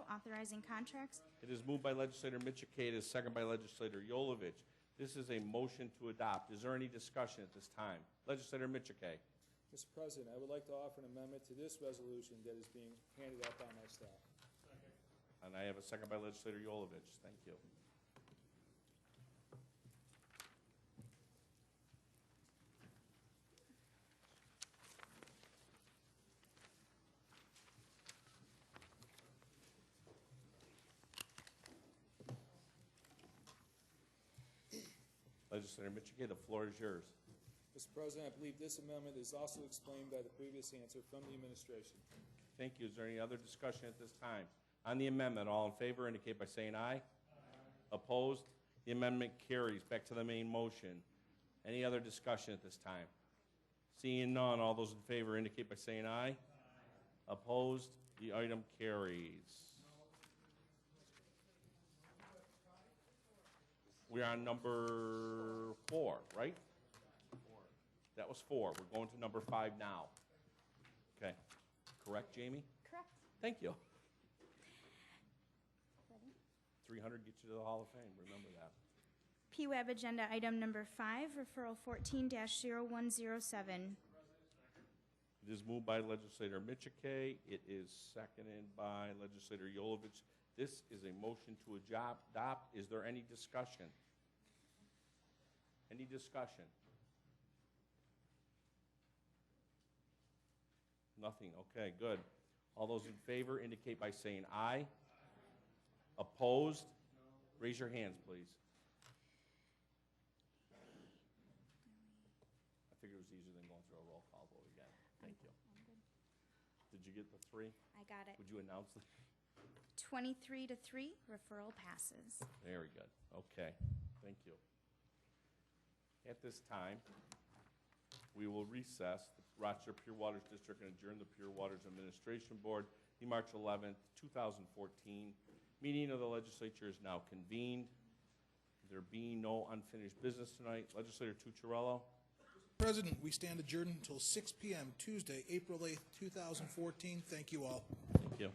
authorizing contracts. It is moved by Legislator Michike. It is second by Legislator Yolovich. This is a motion to adopt. Is there any discussion at this time? Legislator Michike. Mr. President, I would like to offer an amendment to this resolution that is being handed out by my staff. And I have a second by Legislator Yolovich. Thank you. Legislator Michike, the floor is yours. Mr. President, I believe this amendment is also explained by the previous answer from the administration. Thank you. Is there any other discussion at this time? On the amendment, all in favor indicate by saying aye. Opposed? The amendment carries. Back to the main motion. Any other discussion at this time? Seeing none, all those in favor indicate by saying aye. Opposed? The item carries. We're on number 4, right? That was 4. We're going to number 5 now. Okay. Correct, Jamie? Correct. Thank you. 300 gets you to the Hall of Fame. Remember that. PUAB Agenda Item Number 5, Referral 14-0107. It is moved by Legislator Michike. It is seconded by Legislator Yolovich. This is a motion to adopt. Is there any discussion? Any discussion? Nothing. Okay, good. All those in favor indicate by saying aye. Opposed? Raise your hands, please. I figured it was easier than going through a roll call vote again. Thank you. Did you get the 3? I got it. Would you announce the 23-3, referral passes. Very good. Okay. Thank you. At this time, we will recess the Rochester Pure Waters District and adjourn the Pure Waters Administration Board. The March 11th, 2014 meeting of the legislature is now convened. There being no unfinished business tonight, Legislator Tucciarello. President, we stand adjourned until 6 p.m. Tuesday, April 8th, 2014. Thank you all. Thank you.